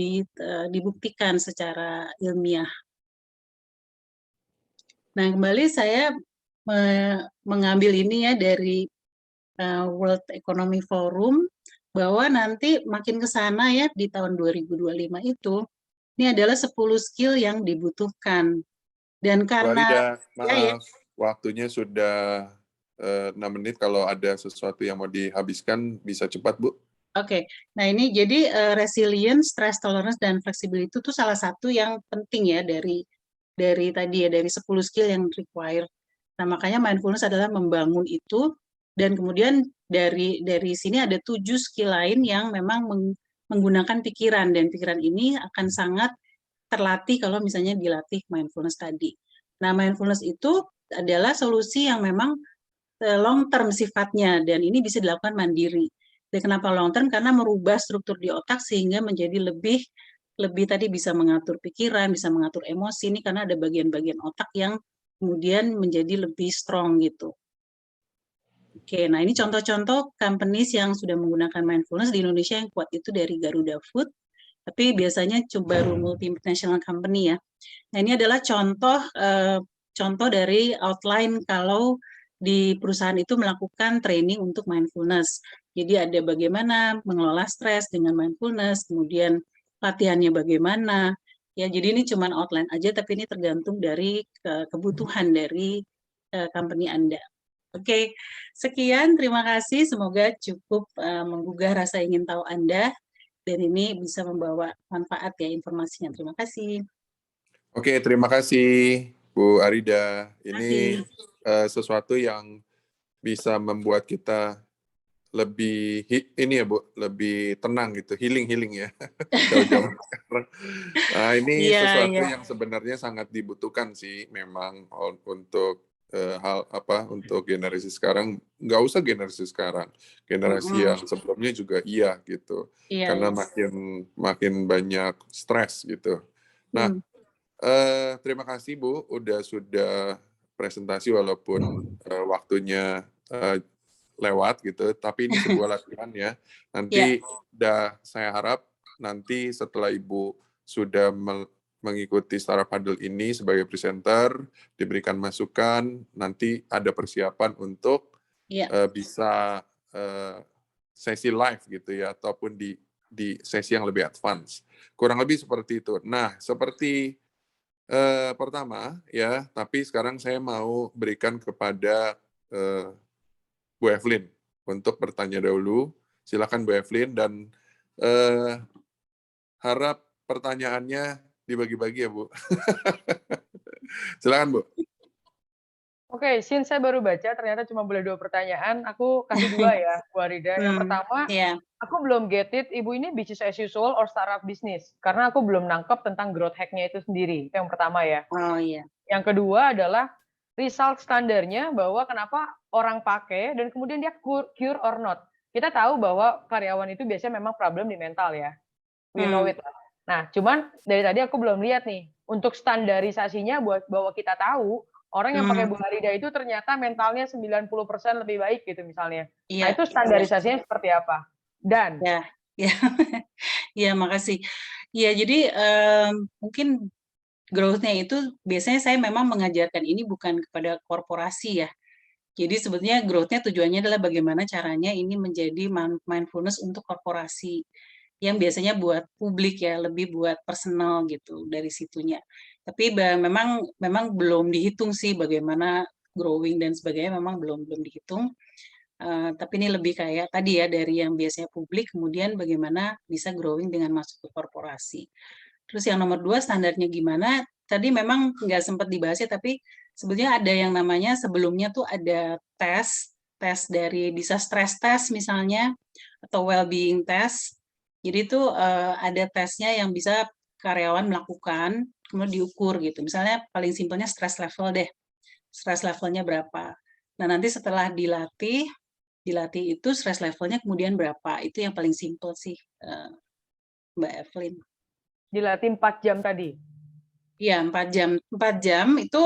dibuktikan secara ilmiah. Nah, kembali saya mengambil ini ya dari World Economic Forum, bahwa nanti makin ke sana ya di tahun 2025 itu, ini adalah 10 skill yang dibutuhkan. Dan Bu karena Arida, maaf, waktunya sudah 6 menit. Kalau ada sesuatu yang mau dihabiskan, bisa cepat, Bu. Oke, nah ini jadi resilience, stress tolerance, dan flexibility itu salah satu yang penting ya dari tadi ya, dari 10 skill yang require. Nah, makanya mindfulness adalah membangun itu, dan kemudian dari sini ada 7 skill lain yang memang menggunakan pikiran, dan pikiran ini akan sangat terlatih kalau misalnya dilatih mindfulness tadi. Nah, mindfulness itu adalah solusi yang memang long term sifatnya, dan ini bisa dilakukan mandiri. Dan kenapa long term? Karena merubah struktur di otak sehingga menjadi lebih tadi bisa mengatur pikiran, bisa mengatur emosi, ini karena ada bagian-bagian otak yang kemudian menjadi lebih strong gitu. Oke, nah ini contoh-contoh companies yang sudah menggunakan mindfulness di Indonesia yang kuat itu dari Garuda Food, tapi biasanya baru multinational company ya. Nah, ini adalah contoh dari outline kalau di perusahaan itu melakukan training untuk mindfulness. Jadi ada bagaimana mengelola stres dengan mindfulness, kemudian latihannya bagaimana. Ya, jadi ini cuma outline aja, tapi ini tergantung dari kebutuhan dari company Anda. Oke, sekian, terima kasih. Semoga cukup menggugah rasa ingin tahu Anda, dan ini bisa membawa manfaat ya informasinya. Terima kasih. Oke, terima kasih Bu Arida. Ini sesuatu yang bisa membuat kita lebih ini ya Bu, lebih tenang gitu, healing ya. Jauh-jauh. Nah, ini sesuatu yang sebenarnya sangat dibutuhkan sih memang untuk untuk generasi sekarang. Nggak usah generasi sekarang, generasi yang sebelumnya juga iya gitu. Karena makin banyak stres gitu. Nah, terima kasih Bu, sudah presentasi walaupun waktunya lewat gitu, tapi ini sebuah latihan ya. Nanti saya harap nanti setelah Ibu sudah mengikuti Startup Huddle ini sebagai presenter, diberikan masukan, nanti ada persiapan untuk bisa sesi live gitu ya, ataupun di sesi yang lebih advance. Kurang lebih seperti itu. Nah, seperti pertama ya, tapi sekarang saya mau berikan kepada Bu Evelyn untuk bertanya dahulu. Silakan Bu Evelyn, dan harap pertanyaannya dibagi-bagi ya Bu. Silakan Bu. Oke, since saya baru baca ternyata cuma boleh 2 pertanyaan, aku kasih 2 ya Bu Arida. Yang pertama, aku belum get it, Ibu ini business as usual or startup business? Karena aku belum nangkep tentang growth hack-nya itu sendiri. Itu yang pertama ya. Oh iya. Yang kedua adalah result standarnya, bahwa kenapa orang pakai dan kemudian dia cure or not. Kita tahu bahwa karyawan itu biasanya memang problem di mental ya. We know it. Nah, cuman dari tadi aku belum lihat nih, untuk standarisasinya buat bahwa kita tahu orang yang pakai Bu Arida itu ternyata mentalnya 90% lebih baik gitu misalnya. Nah, itu standarisasinya seperti apa? Dan ya makasih. Ya, jadi mungkin growth-nya itu biasanya saya memang mengajarkan ini bukan kepada korporasi ya. Jadi sebetulnya growth-nya tujuannya adalah bagaimana caranya ini menjadi mindfulness untuk korporasi. yang biasanya buat publik ya, lebih buat personal gitu dari situnya. Tapi memang belum dihitung sih bagaimana growing dan sebagainya, memang belum dihitung. Tapi ini lebih kayak tadi ya, dari yang biasanya publik, kemudian bagaimana bisa growing dengan masuk ke korporasi. Terus yang nomor 2 standarnya gimana? Tadi memang nggak sempat dibahas ya, tapi sebetulnya ada yang namanya sebelumnya tuh ada tes dari bisa stress test misalnya, atau well-being test. Jadi itu ada tesnya yang bisa karyawan melakukan, kemudian diukur gitu. Misalnya paling simpelnya stress level deh, stress levelnya berapa. Nah nanti setelah dilatih itu stress levelnya kemudian berapa, itu yang paling simpel sih, Mbak Evelyn. Dilatih 4 jam tadi. Iya, 4 jam. 4 jam itu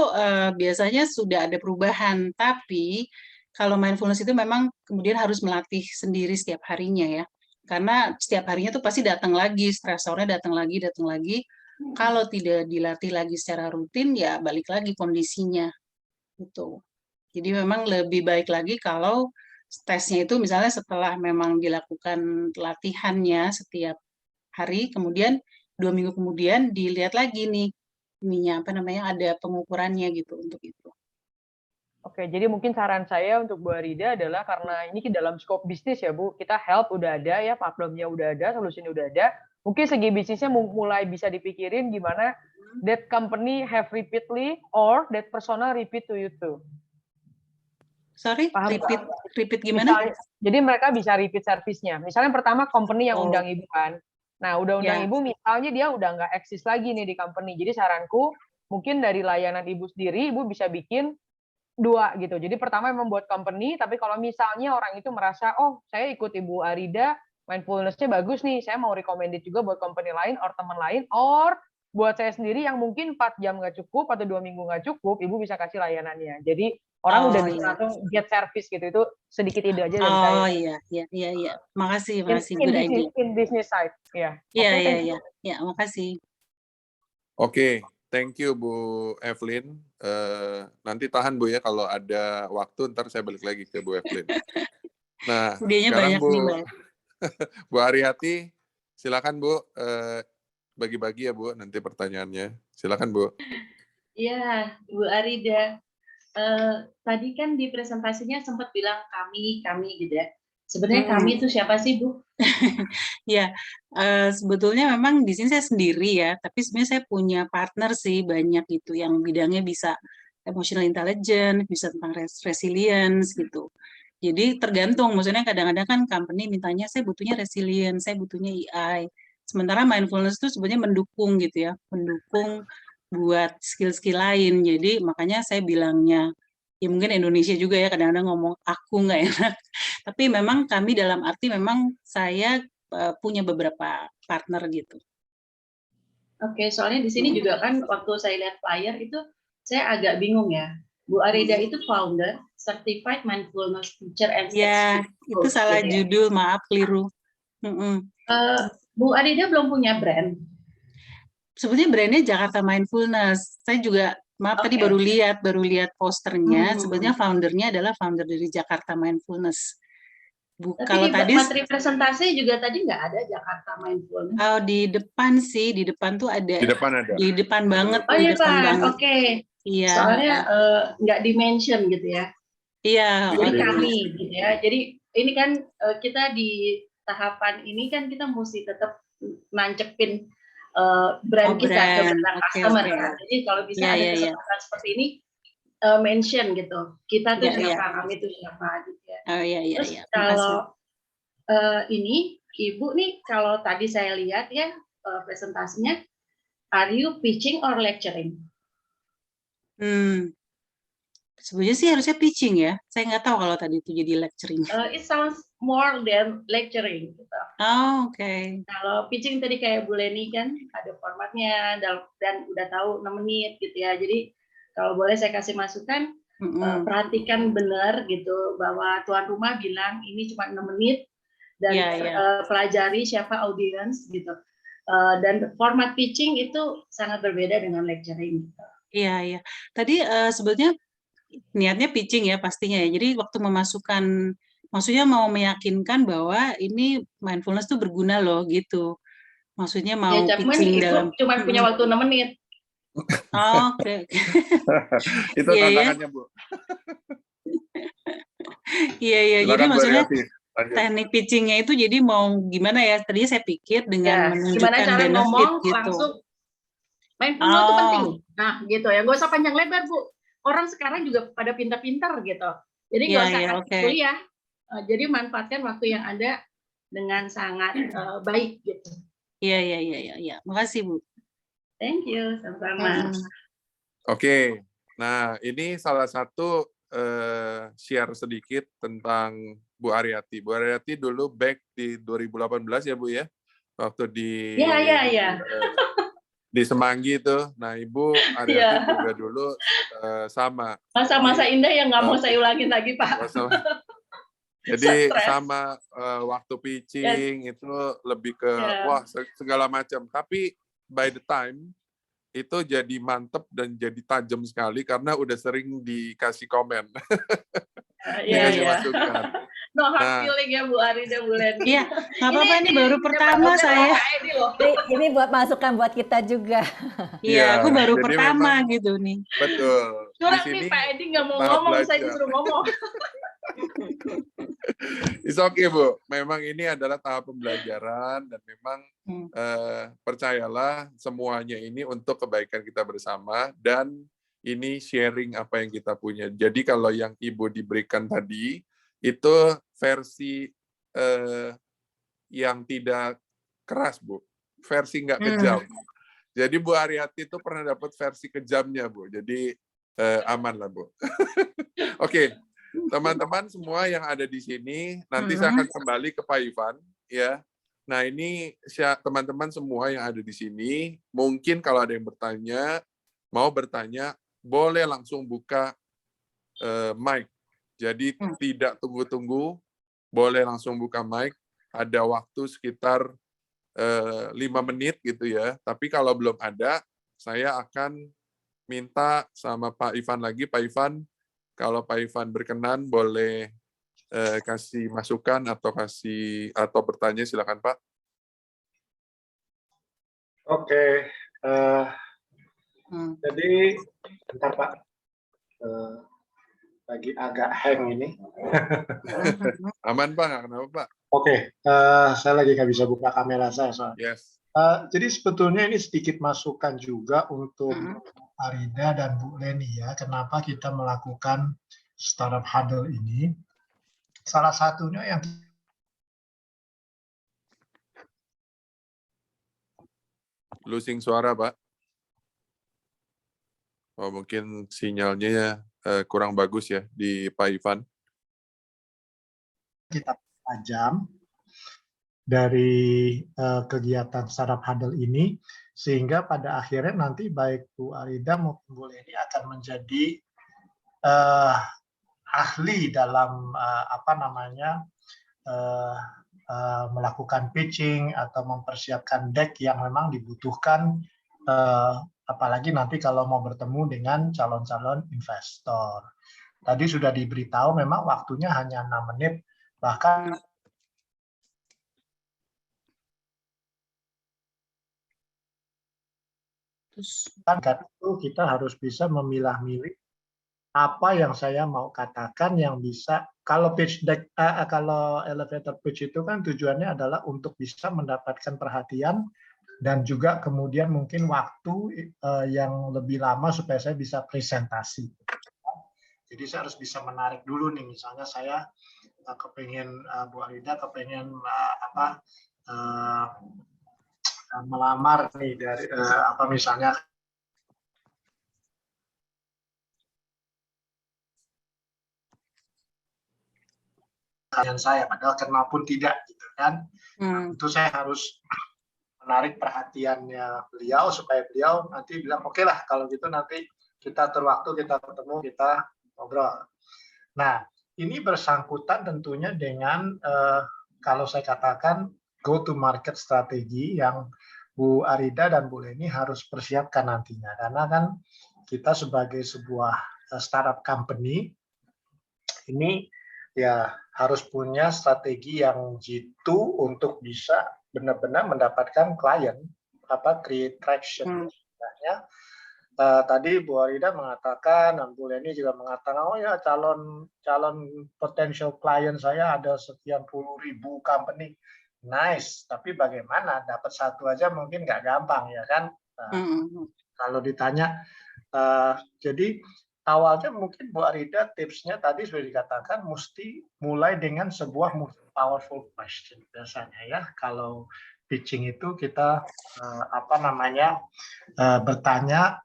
biasanya sudah ada perubahan, tapi kalau mindfulness itu memang kemudian harus melatih sendiri setiap harinya ya. Karena setiap harinya tuh pasti datang lagi, stresornya datang lagi. Kalau tidak dilatih lagi secara rutin, ya balik lagi kondisinya. Gitu. Jadi memang lebih baik lagi kalau tesnya itu misalnya setelah memang dilakukan latihannya setiap hari, kemudian 2 minggu kemudian dilihat lagi nih, ininya apa namanya, ada pengukurannya gitu untuk itu. Oke, jadi mungkin saran saya untuk Bu Arida adalah karena ini dalam scope bisnis ya Bu, kita help udah ada ya, problemnya udah ada, solusinya udah ada. Mungkin segi bisnisnya mulai bisa dipikirin gimana that company have repeatedly or that persona repeat to you too. Sorry, Paham repeat gimana? Misalnya, jadi mereka bisa repeat service-nya. Misalnya pertama company yang undang Ibu kan. Nah, udah undang Ibu, misalnya dia udah nggak eksis lagi nih di company. Jadi saranku, mungkin dari layanan Ibu sendiri, Ibu bisa bikin 2 gitu. Jadi pertama memang buat company, tapi kalau misalnya orang itu merasa, oh saya ikut Ibu Arida, mindfulness-nya bagus nih, saya mau recommended juga buat company lain, or teman lain, or buat saya sendiri yang mungkin 4 jam nggak cukup, atau 2 minggu nggak cukup, Ibu bisa kasih layanannya. Jadi orang udah bisa langsung get service gitu. Itu sedikit ide aja dari saya. Oh iya. Makasih, good idea. In business side, ya. Iya, makasih. Oke, thank you Bu Evelyn. Nanti tahan Bu ya, kalau ada waktu ntar saya balik lagi ke Bu Evelyn. Nah, sekarang Bu, Bu Aryati, silakan Bu, bagi-bagi ya Bu nanti pertanyaannya. Silakan Bu. Iya, Bu Arida. Tadi kan di presentasinya sempat bilang kami gitu ya. Sebenarnya kami itu siapa sih Bu? Ya, sebetulnya memang di sini saya sendiri ya, tapi sebenarnya saya punya partner sih banyak gitu yang bidangnya bisa emotional intelligence, bisa tentang resilience gitu. Jadi tergantung, maksudnya kadang-kadang kan company mintanya saya butuhnya resilience, saya butuhnya EI. Sementara mindfulness itu sebenarnya mendukung gitu ya, mendukung buat skill-skill lain. Jadi makanya saya bilangnya, ya mungkin Indonesia juga ya kadang-kadang ngomong aku nggak enak. Tapi memang kami dalam arti memang saya punya beberapa partner gitu. Oke, soalnya di sini juga kan waktu saya lihat flyer itu saya agak bingung ya. Bu Arida itu founder, certified mindfulness teacher and ya itu salah judul, maaf keliru. Bu Arida belum punya brand. Sebenarnya brandnya Jakarta Mindfulness. Saya juga tadi baru lihat posternya. Sebenarnya foundernya adalah founder dari Jakarta Mindfulness. Tapi kalau di tadi materi presentasi juga tadi nggak ada Jakarta Mindfulness. Oh, di depan sih, di depan tuh ada. Di depan ada. Di depan banget. Oh iya Pak, oke. Iya. Soalnya nggak di-mention gitu ya. Iya. Jadi kami gitu ya. Jadi ini kan kita di tahapan ini kan kita mesti tetap nancepin brand kita ke belakang customer ya. Jadi kalau bisa ada kesempatan seperti ini mention gitu. Kita tuh siapa, kami tuh siapa gitu ya. Terus kalau ini Ibu nih kalau tadi saya lihat ya presentasinya, are you pitching or lecturing? Sebenarnya sih harusnya pitching ya. Saya nggak tahu kalau tadi itu jadi lecturing. It sounds more than lecturing. Gitu. Oh, oke. Kalau pitching tadi kayak Bu Leni kan ada formatnya dan udah tahu 6 menit gitu ya. Jadi kalau boleh saya kasih masukan, perhatikan benar gitu bahwa tuan rumah bilang ini cuma 6 menit dan pelajari siapa audiens gitu. Dan format pitching itu sangat berbeda dengan lecturing. Iya. Tadi sebetulnya niatnya pitching ya pastinya ya. Jadi waktu memasukkan maksudnya mau meyakinkan bahwa ini mindfulness tuh berguna loh gitu. Maksudnya mau Ya, cuman pitching Ibu dalam. cuma punya waktu 6 menit. Oh, oke. Itu Iya, ya. tantangannya, Bu. Iya. Jadi Silakan, Bu maksudnya Aryati. Lanjut. teknik pitchingnya itu jadi mau gimana ya? Tadi saya pikir dengan Ya, gimana menunjukkan cara benefit ngomong gitu. langsung mindfulness itu Oh, penting. Nah, gitu ya. Gak usah panjang lebar, Bu. Orang sekarang juga pada pintar-pintar gitu. Jadi iya, gak usah iya, oke. kuliah. Jadi manfaatkan waktu yang ada dengan sangat baik gitu. Iya. Makasih, Bu. Thank you, sama-sama. Oke. Nah, ini salah satu share sedikit tentang Bu Aryati. Bu Aryati dulu back di 2018 ya, Bu ya? Waktu di Iya. di Semanggi itu. Nah, Ibu Aryati Iya. juga dulu sama. Masa-masa Jadi, indah yang nggak mau saya ulangin lagi, Pak. jadi Stres. sama waktu pitching itu lebih ke Ya. wah segala macam. Tapi by the time itu jadi mantep dan jadi tajam sekali karena udah sering dikasih komen, dikasih Iya. masukan. No hard Nah. feeling ya Bu Arida Bulen. Iya, nggak apa-apa, ini baru pertama saya. Ini buat masukan buat kita juga. Iya, aku baru jadi pertama memang- gitu nih. Betul. Di Curang sini nih Pak Edi nggak mau tahap ngomong, saya belajar. disuruh ngomong. It's okay, Bu. Memang ini adalah tahap pembelajaran dan memang percayalah semuanya ini untuk kebaikan kita bersama dan ini sharing apa yang kita punya. Jadi kalau yang Ibu diberikan tadi itu versi yang tidak keras, Bu. Versi nggak kejam. Jadi Bu Aryati itu pernah dapat versi kejamnya, Bu. Jadi aman lah, Bu. Oke. Teman-teman semua yang ada di sini, nanti saya akan kembali ke Pak Ivan, ya. Nah, ini teman-teman semua yang ada di sini, mungkin kalau ada yang mau bertanya, boleh langsung buka mic. Jadi tidak tunggu-tunggu, boleh langsung buka mic. Ada waktu sekitar 5 menit gitu ya. Tapi kalau belum ada, saya akan minta sama Pak Ivan lagi. Pak Ivan, kalau Pak Ivan berkenan boleh kasih masukan atau bertanya, silakan Pak. Oke. Jadi bentar Pak. Lagi agak hang ini. Aman Pak, nggak kenapa Pak? Oke, saya lagi nggak bisa buka kamera saya soalnya. Yes. Jadi sebetulnya ini sedikit masukan juga untuk Arida dan Bu Leni ya, kenapa kita melakukan Startup Huddle ini. Salah satunya yang Losing suara, Pak. Oh, mungkin sinyalnya kurang bagus ya di Pak Ivan. kita tajam dari kegiatan Startup Huddle ini, sehingga pada akhirnya nanti baik Bu Arida maupun Bu Leni akan menjadi ahli dalam melakukan pitching atau mempersiapkan deck yang memang dibutuhkan, apalagi nanti kalau mau bertemu dengan calon-calon investor. Tadi sudah diberitahu memang waktunya hanya 6 menit, bahkan itu kita harus bisa memilah-milih apa yang saya mau katakan yang bisa, kalau pitch deck, kalau elevator pitch itu kan tujuannya adalah untuk bisa mendapatkan perhatian dan juga kemudian mungkin waktu yang lebih lama supaya saya bisa presentasi. Jadi saya harus bisa menarik dulu nih, misalnya saya kepengen Bu Arida kepengen melamar nih dari misalnya kalian saya, padahal kenal pun tidak gitu kan. Itu saya harus menarik perhatiannya beliau supaya beliau nanti bilang oke lah kalau gitu nanti kita atur waktu, kita ketemu, kita ngobrol. Nah, ini bersangkutan tentunya dengan kalau saya katakan go to market strategi yang Bu Arida dan Bu Leni harus persiapkan nantinya, karena kan kita sebagai sebuah startup company ini ya harus punya strategi yang jitu untuk bisa benar-benar mendapatkan klien, create traction. Istilahnya, tadi Bu Arida mengatakan, dan Bu Leni juga mengatakan, oh ya calon potential klien saya ada sekian puluh ribu company. Nice, tapi bagaimana dapat satu aja mungkin nggak gampang ya kan? Kalau ditanya, jadi awalnya mungkin Bu Arida tipsnya tadi sudah dikatakan mesti mulai dengan sebuah powerful question biasanya ya. Kalau pitching itu kita bertanya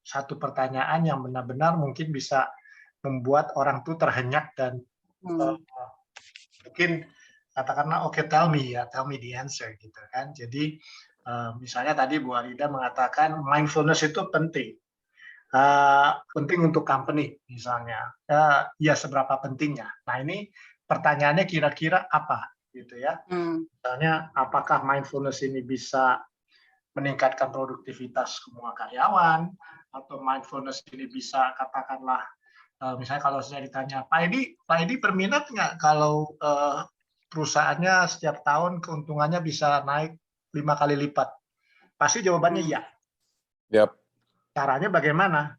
satu pertanyaan yang benar-benar mungkin bisa membuat orang itu terhenyak dan mungkin katakanlah oke, tell me the answer gitu kan. Jadi misalnya tadi Bu Arida mengatakan mindfulness itu penting. Penting untuk company misalnya. Ya seberapa pentingnya. Nah, ini pertanyaannya kira-kira apa gitu ya. Misalnya apakah mindfulness ini bisa meningkatkan produktivitas semua karyawan, atau mindfulness ini bisa katakanlah misalnya kalau saya ditanya, Pak Edi berminat nggak kalau perusahaannya setiap tahun keuntungannya bisa naik 5 kali lipat? Pasti jawabannya ya. Yap. Caranya bagaimana?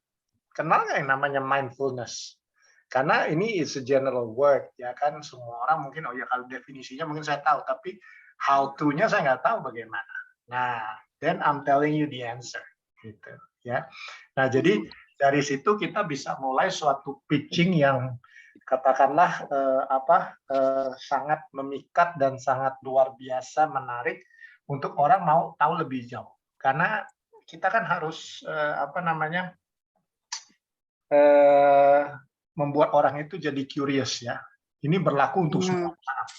Kenal nggak yang namanya mindfulness? Karena ini is a general word, ya kan, semua orang mungkin, oh ya kalau definisinya mungkin saya tahu, tapi how to-nya saya nggak tahu bagaimana. Nah, then I'm telling you the answer, gitu ya. Nah, jadi dari situ kita bisa mulai suatu pitching yang katakanlah sangat memikat dan sangat luar biasa menarik untuk orang mau tahu lebih jauh. Karena kita kan harus membuat orang itu jadi curious ya. Ini berlaku untuk semua orang.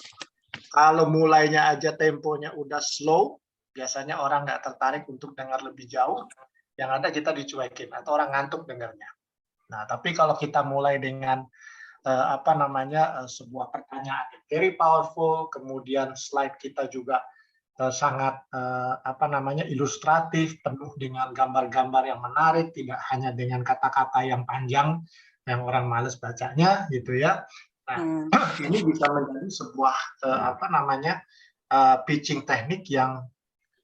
Kalau mulainya aja temponya udah slow, biasanya orang nggak tertarik untuk dengar lebih jauh. Yang ada kita dicuekin atau orang ngantuk dengarnya. Nah, tapi kalau kita mulai dengan sebuah pertanyaan very powerful, kemudian slide kita juga sangat ilustratif, penuh dengan gambar-gambar yang menarik, tidak hanya dengan kata-kata yang panjang yang orang males bacanya gitu ya. Nah, ini bisa menjadi sebuah pitching teknik yang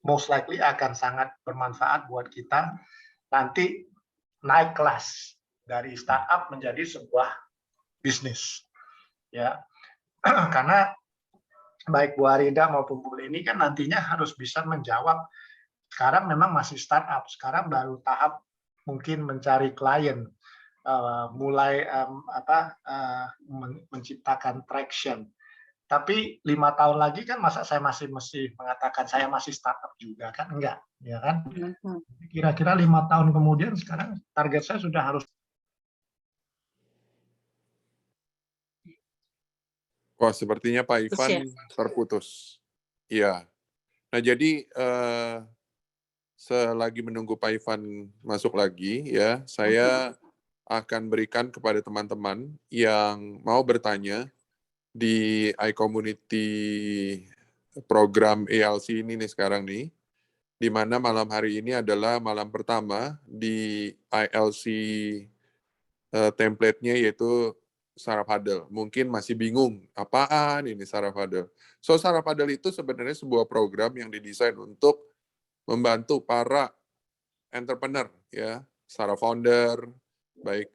most likely akan sangat bermanfaat buat kita nanti naik kelas dari startup menjadi sebuah bisnis ya. Karena baik Bu Arida maupun Bu Leni kan nantinya harus bisa menjawab. Sekarang memang masih startup, sekarang baru tahap mungkin mencari klien, mulai menciptakan traction. Tapi 5 tahun lagi kan masa saya masih mengatakan saya masih startup juga kan, enggak ya kan. Kira-kira 5 tahun kemudian sekarang target saya sudah harus. Wah, sepertinya Pak Ivan terputus. Iya. Nah, jadi selagi menunggu Pak Ivan masuk lagi, ya, saya akan berikan kepada teman-teman yang mau bertanya di iCommunity program ELC ini nih sekarang nih, di mana malam hari ini adalah malam pertama di ILC template-nya yaitu Saraf Huddle. Mungkin masih bingung, apaan ini Saraf Huddle? So, Saraf Huddle itu sebenarnya sebuah program yang didesain untuk membantu para entrepreneur, ya, Saraf founder, baik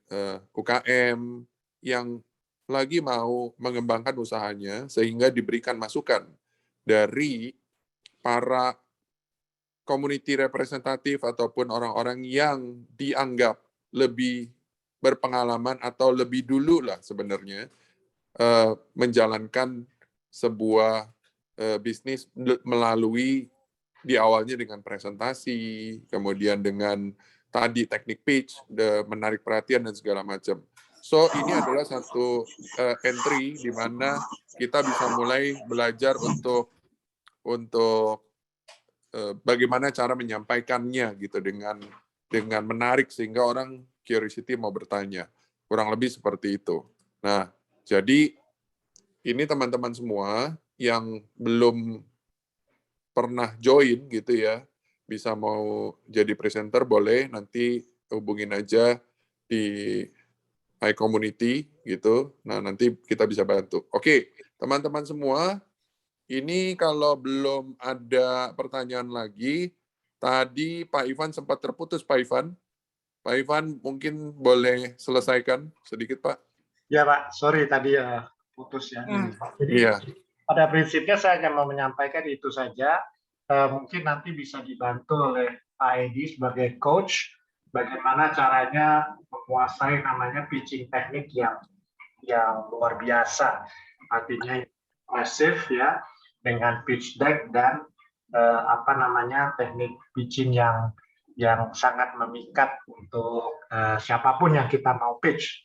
UKM, yang lagi mau mengembangkan usahanya, sehingga diberikan masukan dari para community representatif ataupun orang-orang yang dianggap lebih berpengalaman atau lebih dulu lah sebenarnya menjalankan sebuah bisnis melalui di awalnya dengan presentasi, kemudian dengan tadi teknik pitch, menarik perhatian dan segala macam. So ini adalah satu entry di mana kita bisa mulai belajar untuk bagaimana cara menyampaikannya gitu dengan menarik sehingga orang curiosity mau bertanya. Kurang lebih seperti itu. Nah, jadi ini teman-teman semua yang belum pernah join gitu ya, bisa mau jadi presenter boleh nanti hubungin aja di iCommunity gitu. Nah, nanti kita bisa bantu. Oke, teman-teman semua, ini kalau belum ada pertanyaan lagi, tadi Pak Ivan sempat terputus, Pak Ivan. Pak Ivan mungkin boleh selesaikan sedikit, Pak. Ya Pak, sorry tadi putus ya. Jadi Iya. pada prinsipnya saya hanya mau menyampaikan itu saja. Mungkin nanti bisa dibantu oleh Pak Edi sebagai coach, bagaimana caranya menguasai namanya pitching teknik yang luar biasa, artinya impresif ya, dengan pitch deck dan teknik pitching yang sangat memikat untuk siapapun yang kita mau pitch.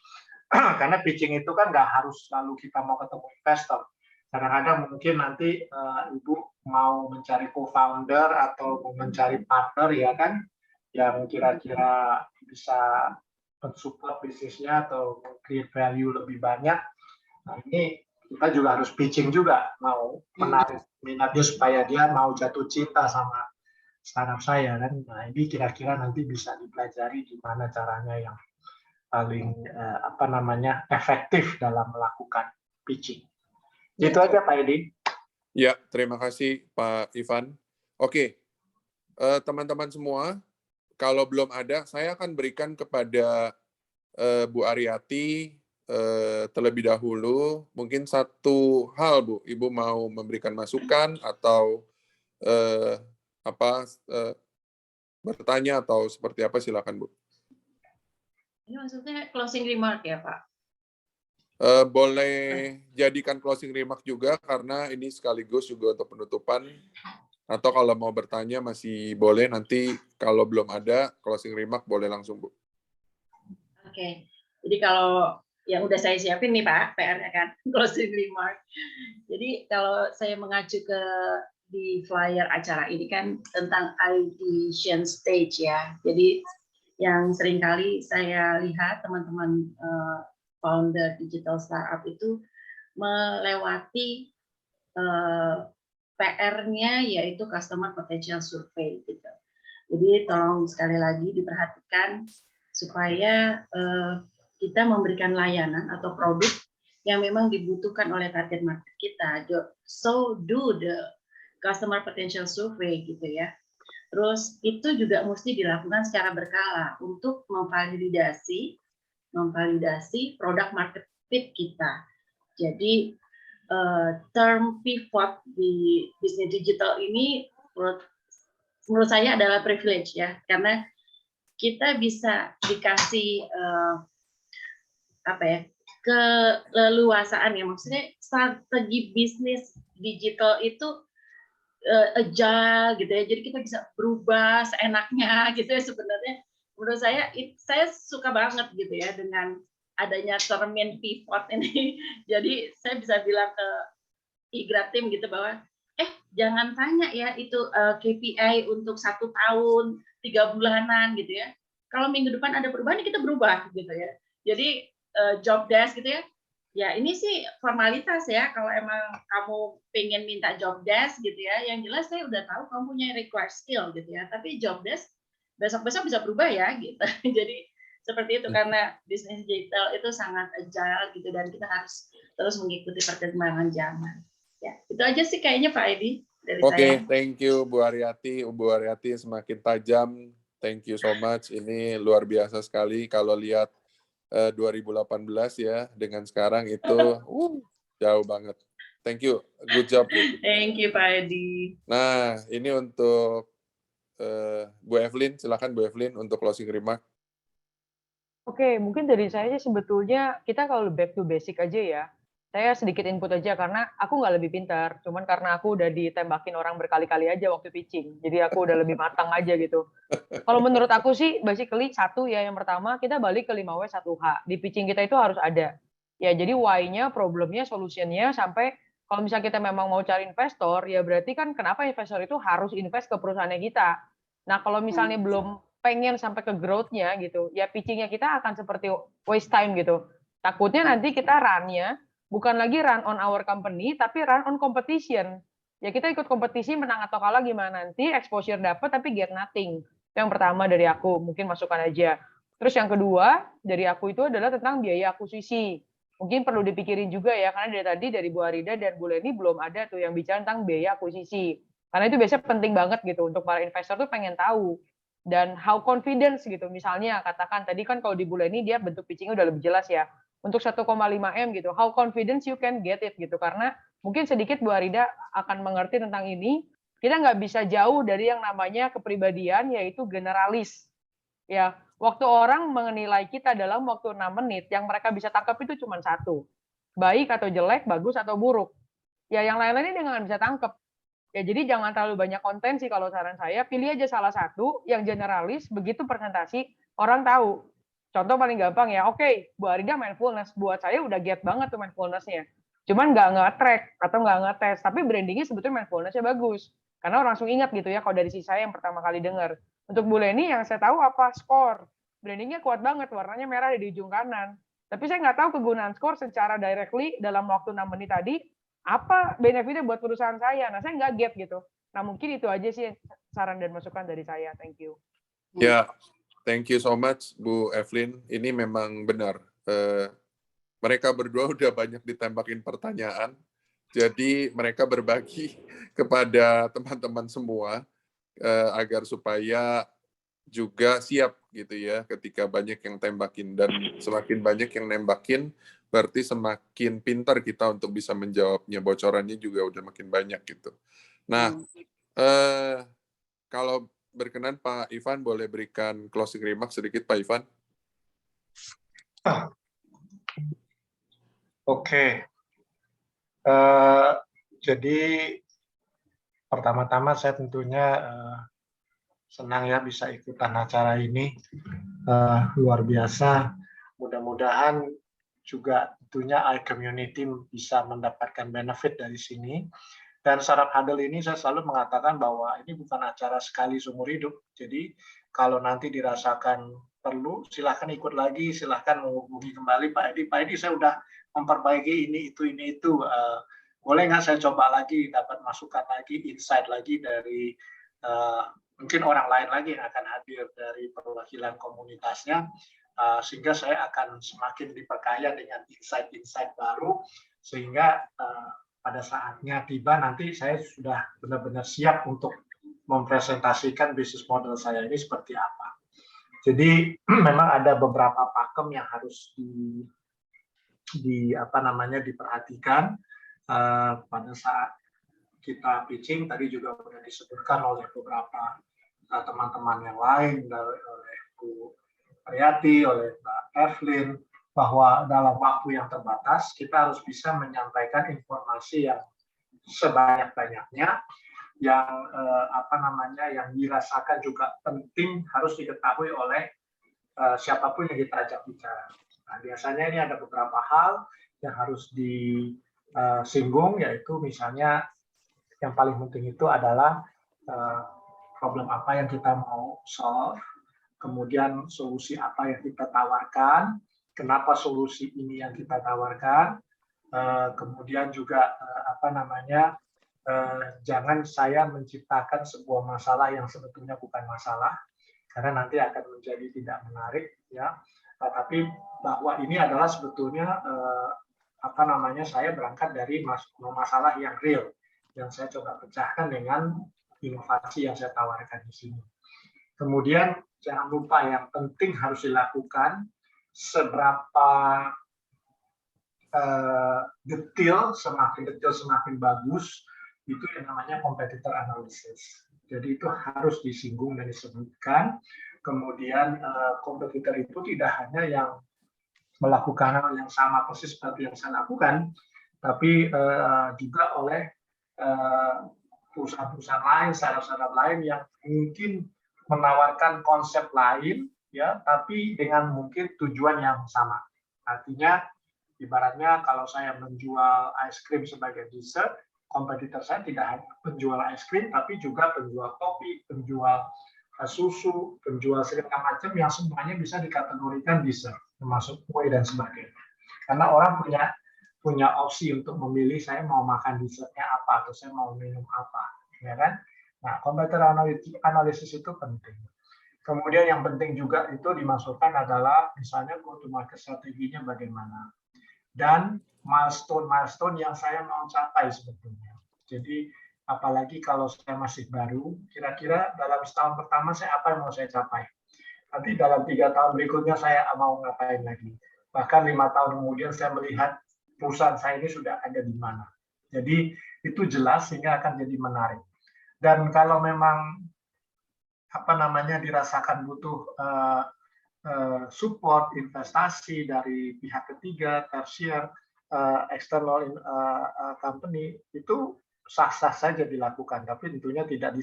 Karena pitching itu kan nggak harus selalu kita mau ketemu investor. Kadang-kadang mungkin nanti Ibu mau mencari co-founder atau mau mencari partner ya kan, yang kira-kira bisa mensupport bisnisnya atau create value lebih banyak. Nah, ini kita juga harus pitching juga, mau menarik minatnya supaya dia mau jatuh cinta sama startup saya kan. Nah, ini kira-kira nanti bisa dipelajari gimana caranya yang paling efektif dalam melakukan pitching. Itu aja Pak Edi. Ya, terima kasih Pak Ivan. Oke, teman-teman semua, kalau belum ada, saya akan berikan kepada Bu Aryati terlebih dahulu. Mungkin satu hal, Bu, Ibu mau memberikan masukan atau bertanya atau seperti apa, silakan Bu. Ini maksudnya closing remark ya Pak? Boleh jadikan closing remark juga, karena ini sekaligus juga untuk penutupan. Atau kalau mau bertanya masih boleh, nanti kalau belum ada closing remark boleh langsung, Bu. Oke, jadi kalau yang udah saya siapin nih Pak, PR-nya kan, closing remark. Jadi kalau saya mengacu ke di flyer acara ini kan tentang ideation stage ya. Jadi yang seringkali saya lihat teman-teman founder digital startup itu melewati PR-nya yaitu customer potential survey gitu. Jadi tolong sekali lagi diperhatikan supaya kita memberikan layanan atau produk yang memang dibutuhkan oleh target market kita. So do the customer potential survey gitu ya. Terus itu juga mesti dilakukan secara berkala untuk memvalidasi produk market fit kita. Jadi term pivot di bisnis digital ini menurut saya adalah privilege ya, karena kita bisa dikasih keleluasaan ya, maksudnya strategi bisnis digital itu agile gitu ya, jadi kita bisa berubah seenaknya gitu ya. Sebenarnya menurut saya suka banget gitu ya dengan adanya termin pivot ini. Jadi saya bisa bilang ke IGRA Team gitu bahwa jangan tanya ya itu KPI untuk 1 tahun 3 bulanan gitu ya. Kalau minggu depan ada perubahan kita berubah gitu ya. Jadi job desk gitu ya. Ya ini sih formalitas ya, kalau emang kamu pengen minta job desk gitu ya, yang jelas saya udah tahu kamu punya required skill gitu ya, tapi job desk besok-besok bisa berubah ya gitu. Jadi seperti itu, karena bisnis digital itu sangat agile gitu, dan kita harus terus mengikuti perkembangan zaman. Ya, itu aja sih kayaknya Pak Edi dari saya. Oke, thank you Bu Aryati. Bu Aryati semakin tajam. Thank you so much. Ini luar biasa sekali kalau lihat 2018 ya, dengan sekarang itu jauh banget. Thank you, good job Bu. Thank you Pak Edi. Nah, ini untuk Bu Evelyn, silakan Bu Evelyn untuk closing remark. Oke, mungkin dari saya sih sebetulnya kita kalau back to basic aja ya. Saya sedikit input aja karena aku nggak lebih pintar, cuman karena aku udah ditembakin orang berkali-kali aja waktu pitching, jadi aku udah lebih matang aja gitu. Kalau menurut aku sih basically satu ya, yang pertama kita balik ke 5W 1H. Di pitching kita itu harus ada. Ya, jadi why-nya, problemnya, solutionnya, sampai kalau misalnya kita memang mau cari investor, ya berarti kan kenapa investor itu harus invest ke perusahaannya kita. Nah, kalau misalnya belum pengen sampai ke growth-nya gitu, ya pitching-nya kita akan seperti waste time gitu. Takutnya nanti kita run-nya bukan lagi run on our company, tapi run on competition. Ya kita ikut kompetisi, menang atau kalah gimana nanti, exposure dapat tapi get nothing. Yang pertama dari aku, mungkin masukan aja. Terus yang kedua dari aku itu adalah tentang biaya akuisisi. Mungkin perlu dipikirin juga ya, karena dari tadi dari Bu Arida dan Bu Leni belum ada tuh yang bicara tentang biaya akuisisi. Karena itu biasanya penting banget gitu untuk para investor tuh pengen tahu. Dan how confidence gitu. Misalnya katakan tadi kan kalau di Bu Leni dia bentuk pitching-nya udah lebih jelas ya. Untuk 1,5 M gitu, how confidence you can get it gitu. Karena mungkin sedikit Bu Arida akan mengerti tentang ini. Kita nggak bisa jauh dari yang namanya kepribadian, yaitu generalis. Ya, waktu orang menilai kita dalam waktu 6 menit, yang mereka bisa tangkap itu cuma satu. Baik atau jelek, bagus atau buruk. Ya, yang lain-lainnya dia nggak bisa tangkap. Ya, jadi jangan terlalu banyak konten sih kalau saran saya. Pilih aja salah satu yang generalis, begitu presentasi, orang tahu. Contoh paling gampang ya, oke, Bu Arida mindfulness. Buat saya udah get banget tuh mindfulness-nya. Cuman nggak nge-track atau nggak nge-test. Tapi brandingnya sebetulnya mindfulness-nya bagus. Karena orang langsung ingat gitu ya, kalau dari sisi saya yang pertama kali dengar. Untuk Bu Leni yang saya tahu apa? Skor. Brandingnya kuat banget, warnanya merah di ujung kanan. Tapi saya nggak tahu kegunaan skor secara directly dalam waktu 6 menit tadi, apa benefitnya buat perusahaan saya. Nah, saya nggak get gitu. Nah, mungkin itu aja sih saran dan masukan dari saya. Thank you. Ya, thank you so much, Bu Evelyn. Ini memang benar. Mereka berdua udah banyak ditembakin pertanyaan. Jadi mereka berbagi kepada teman-teman semua agar supaya juga siap gitu ya ketika banyak yang tembakin. Dan semakin banyak yang nembakin, berarti semakin pintar kita untuk bisa menjawabnya. Bocorannya juga udah makin banyak gitu. Nah, kalau berkenan Pak Ivan boleh berikan closing remarks sedikit Pak Ivan. Oke. Jadi pertama-tama saya tentunya senang ya bisa ikutan acara ini. Luar biasa. Mudah-mudahan juga tentunya iCommunity bisa mendapatkan benefit dari sini. Dan Startup Huddle ini saya selalu mengatakan bahwa ini bukan acara sekali seumur hidup. Jadi kalau nanti dirasakan perlu, silahkan ikut lagi, silahkan menghubungi kembali Pak Edi. Pak Edi, saya udah memperbaiki ini, itu. Boleh nggak saya coba lagi, dapat masukan lagi, insight lagi dari mungkin orang lain lagi yang akan hadir dari perwakilan komunitasnya, sehingga saya akan semakin diperkaya dengan insight-insight baru, sehingga pada saatnya tiba nanti saya sudah benar-benar siap untuk mempresentasikan bisnis model saya ini seperti apa. Jadi memang ada beberapa pakem yang harus diperhatikan pada saat kita pitching. Tadi juga sudah disebutkan oleh beberapa teman-teman yang lain, oleh Bu Riyati, oleh Mbak Evelyn, bahwa dalam waktu yang terbatas kita harus bisa menyampaikan informasi yang sebanyak-banyaknya, yang yang dirasakan juga penting, harus diketahui oleh siapapun yang kita ajak bicara. Nah, biasanya ini ada beberapa hal yang harus disinggung, yaitu misalnya yang paling penting itu adalah problem apa yang kita mau solve, kemudian solusi apa yang kita tawarkan, kenapa solusi ini yang kita tawarkan, kemudian juga jangan saya menciptakan sebuah masalah yang sebetulnya bukan masalah, karena nanti akan menjadi tidak menarik, ya. Tapi bahwa ini adalah sebetulnya saya berangkat dari masalah yang real, yang saya coba pecahkan dengan inovasi yang saya tawarkan di sini. Kemudian jangan lupa yang penting harus dilakukan, seberapa detail semakin bagus, itu yang namanya competitor analysis. Jadi itu harus disinggung dan disebutkan. Kemudian kompetitor itu tidak hanya yang melakukan hal yang sama persis seperti yang saya lakukan, tapi juga oleh perusahaan-perusahaan lain, startup lain yang mungkin menawarkan konsep lain, ya, tapi dengan mungkin tujuan yang sama. Artinya, ibaratnya kalau saya menjual es krim sebagai dessert, kompetitor saya tidak hanya penjual es krim, tapi juga penjual kopi, penjual susu, penjual segala macam yang semuanya bisa dikategorikan dessert, termasuk kue dan sebagainya. Karena orang punya opsi untuk memilih, saya mau makan dessertnya apa atau saya mau minum apa, ya kan? Nah, competitor analysis itu penting. Kemudian yang penting juga itu dimasukkan adalah misalnya go to market strateginya bagaimana. Dan milestone-milestone yang saya mau capai sebetulnya. Jadi apalagi kalau saya masih baru, kira-kira dalam setahun pertama saya apa yang mau saya capai. Nanti dalam 3 tahun berikutnya saya mau ngapain lagi. Bahkan 5 tahun kemudian saya melihat perusahaan saya ini sudah ada di mana. Jadi itu jelas sehingga akan jadi menarik. Dan kalau memang dirasakan butuh support investasi dari pihak ketiga, tersier, external company, itu sah-sah saja dilakukan. Tapi tentunya tidak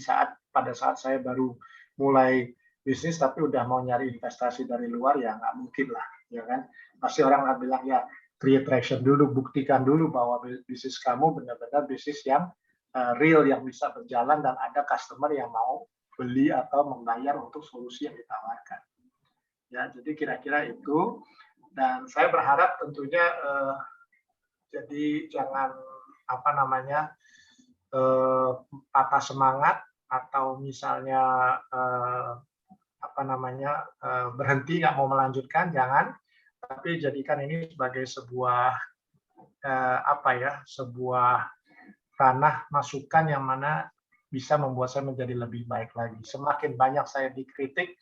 pada saat saya baru mulai bisnis tapi udah mau nyari investasi dari luar, ya nggak mungkin lah, ya kan? Pasti orang akan bilang ya create traction dulu, buktikan dulu bahwa bisnis kamu benar-benar bisnis yang real, yang bisa berjalan dan ada customer yang mau beli atau membayar untuk solusi yang ditawarkan. Ya, jadi kira-kira itu. Dan saya berharap tentunya jadi jangan patah semangat atau misalnya berhenti nggak mau melanjutkan, jangan. Tapi jadikan ini sebagai sebuah sebuah ranah masukan yang mana bisa membuat saya menjadi lebih baik lagi. Semakin banyak saya dikritik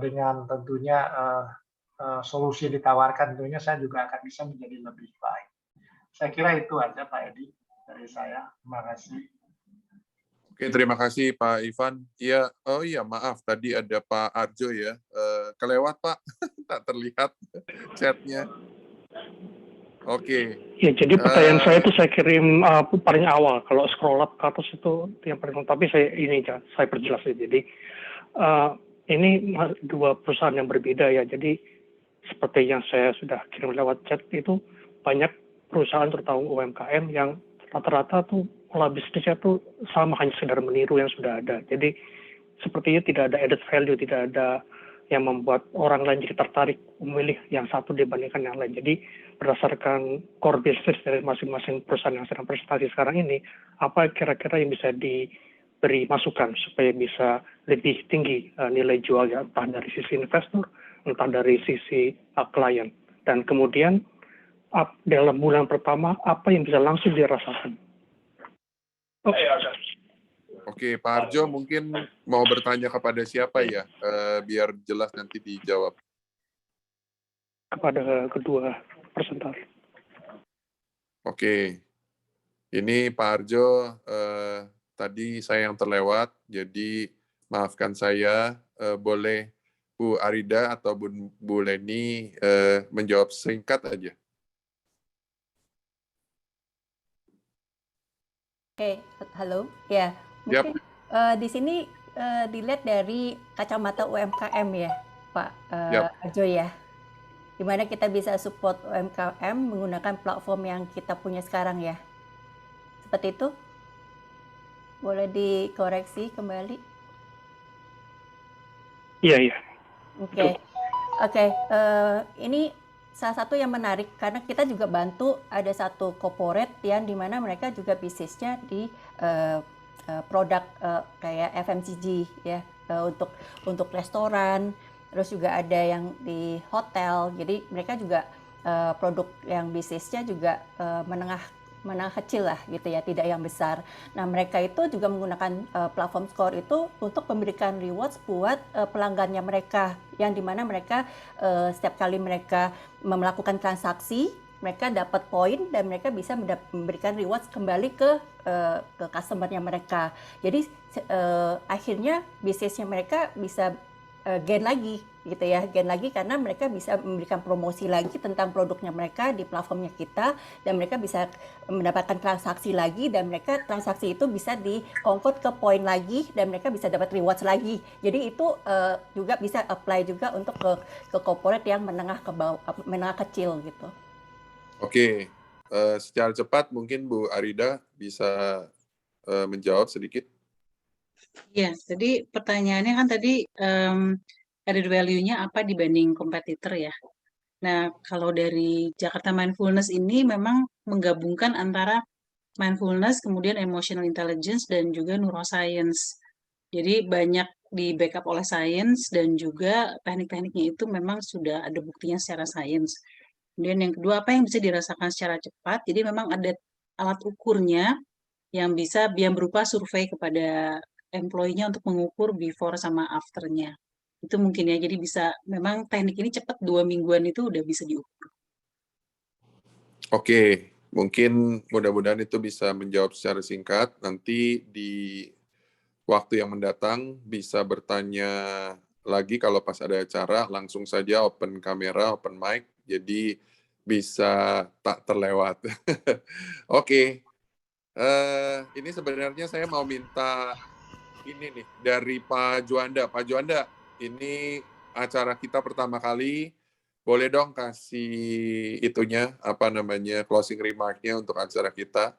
dengan tentunya solusi yang ditawarkan, tentunya saya juga akan bisa menjadi lebih baik. Saya kira itu aja Pak Edi dari saya. Terima kasih. Oke, terima kasih Pak Ivan. Iya, oh iya maaf tadi ada Pak Arjo ya. Kelewat Pak, tak terlihat chatnya. Oke. Ya, jadi pertanyaan saya itu saya kirim paling awal. Kalau scroll up ke atas itu yang paling, tapi saya perjelas ya. Jadi ini 2 perusahaan yang berbeda ya. Jadi seperti yang saya sudah kirim lewat chat itu, banyak perusahaan terutama UMKM yang rata-rata tuh pola bisnisnya tuh sama, hanya sekedar meniru yang sudah ada. Jadi sepertinya tidak ada added value, tidak ada yang membuat orang lain jadi tertarik memilih yang satu dibandingkan yang lain. Jadi berdasarkan core business dari masing-masing perusahaan yang sedang presentasi sekarang ini, apa kira-kira yang bisa diberi masukan supaya bisa lebih tinggi nilai jualnya, entah dari sisi investor, entah dari sisi klien. Dan kemudian dalam bulan pertama, apa yang bisa langsung dirasakan? Oke, Pak Arjo mungkin mau bertanya kepada siapa ya, biar jelas nanti dijawab. Kepada kedua presenter. Oke, ini Pak Arjo, tadi saya yang terlewat, jadi maafkan saya, boleh Bu Arida atau Bu Leni menjawab singkat aja. Oke, halo. Ya, mungkin di sini dilihat dari kacamata UMKM ya, Pak Arjo ya. Di mana kita bisa support UMKM menggunakan platform yang kita punya sekarang ya. Seperti itu? Boleh dikoreksi kembali? Iya. Oke. Ini salah satu yang menarik karena kita juga bantu ada satu corporate yang dimana mereka juga bisnisnya di produk kayak FMCG ya, untuk restoran, terus juga ada yang di hotel. Jadi mereka juga produk yang bisnisnya juga menengah kecil lah gitu ya, tidak yang besar. Nah, mereka itu juga menggunakan platform Score itu untuk memberikan rewards buat pelanggannya mereka, yang dimana mereka setiap kali mereka melakukan transaksi, mereka dapat poin dan mereka bisa memberikan rewards kembali ke customer-nya mereka. Jadi akhirnya bisnisnya mereka bisa gain lagi gitu ya, gain lagi karena mereka bisa memberikan promosi lagi tentang produknya mereka di platformnya kita, dan mereka bisa mendapatkan transaksi lagi, dan mereka transaksi itu bisa di-convert ke poin lagi dan mereka bisa dapat rewards lagi. Jadi itu juga bisa apply juga untuk ke corporate yang menengah kecil gitu. Oke, secara cepat mungkin Bu Arida bisa menjawab sedikit. Ya, jadi pertanyaannya kan tadi added value-nya apa dibanding kompetitor ya. Nah, kalau dari Jakarta Mindfulness ini memang menggabungkan antara mindfulness, kemudian emotional intelligence, dan juga neuroscience. Jadi banyak di backup oleh sains dan juga teknik-tekniknya itu memang sudah ada buktinya secara sains. Kemudian yang kedua, apa yang bisa dirasakan secara cepat? Jadi memang ada alat ukurnya yang berupa survei kepada employee-nya untuk mengukur before sama after-nya. Itu mungkin ya, jadi memang teknik ini cepat 2 mingguan itu udah bisa diukur. Oke, mungkin mudah-mudahan itu bisa menjawab secara singkat. Nanti di waktu yang mendatang bisa bertanya lagi kalau pas ada acara, langsung saja open kamera, open mic, jadi bisa tak terlewat. Oke, ini sebenarnya saya mau minta ini nih dari Pak Juanda. Pak Juanda, ini acara kita pertama kali, boleh dong kasih closing remark-nya untuk acara kita?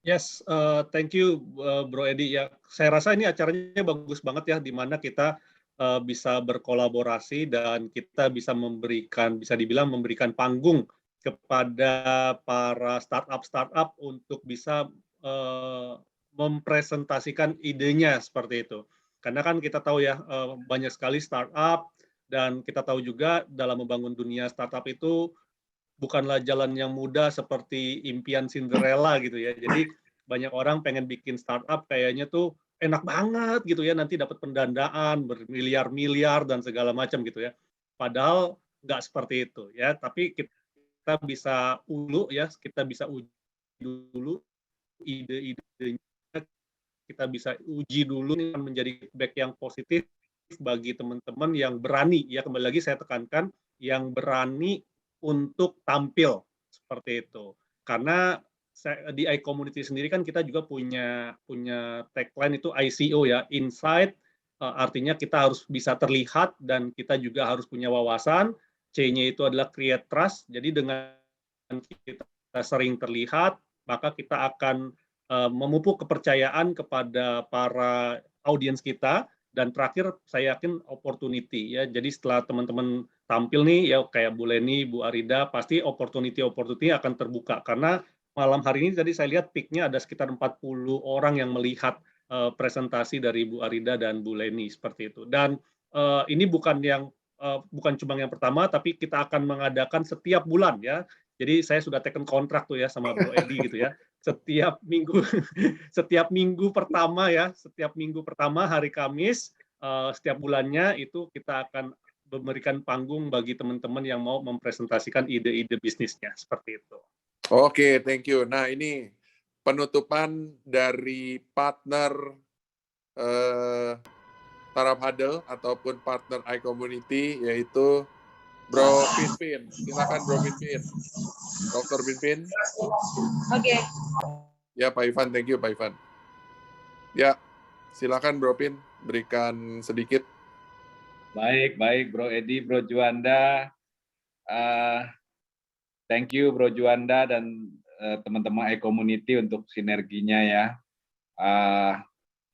Yes, thank you Bro Edi. Ya, saya rasa ini acaranya bagus banget ya, di mana kita bisa berkolaborasi dan kita bisa dibilang memberikan panggung kepada para startup untuk bisa mempresentasikan idenya seperti itu. Karena kan kita tahu ya, banyak sekali startup dan kita tahu juga dalam membangun dunia startup itu bukanlah jalan yang mudah seperti impian Cinderella gitu ya. Jadi banyak orang pengen bikin startup kayaknya tuh enak banget gitu ya, nanti dapat pendanaan bermiliar-miliar dan segala macam gitu ya. Padahal nggak seperti itu ya, tapi kita bisa kita bisa uji dulu ide-idenya, kita bisa uji dulu ini menjadi feedback yang positif bagi teman-teman yang berani ya, kembali lagi saya tekankan yang berani untuk tampil seperti itu. Karena di iCommunity sendiri kan kita juga punya tagline itu ICO ya, Insight, artinya kita harus bisa terlihat dan kita juga harus punya wawasan. C-nya itu adalah Create Trust. Jadi dengan kita sering terlihat, maka kita akan memupuk kepercayaan kepada para audiens kita. Dan terakhir saya yakin opportunity ya. Jadi setelah teman-teman tampil nih ya kayak Bu Leni, Bu Arida, pasti opportunity akan terbuka karena malam hari ini tadi saya lihat peak-nya ada sekitar 40 orang yang melihat presentasi dari Bu Arida dan Bu Leni seperti itu. Dan ini bukan cuma yang pertama, tapi kita akan mengadakan setiap bulan ya. Jadi saya sudah taken kontrak tuh ya sama Bro Edi gitu ya. Setiap minggu pertama hari Kamis setiap bulannya itu kita akan memberikan panggung bagi teman-teman yang mau mempresentasikan ide-ide bisnisnya seperti itu. Oke, thank you. Nah, ini penutupan dari partner Startup Huddle ataupun partner iCommunity yaitu Bro Pinpin. Silakan Bro Pinpin. Dr. Pinpin. Oke. Ya, Pak Ivan. Thank you, Pak Ivan. Ya, silakan Bro Pin, berikan sedikit. Baik, Bro Edi, Bro Juanda. Thank you Bro Juanda dan teman-teman iCommunity untuk sinerginya ya.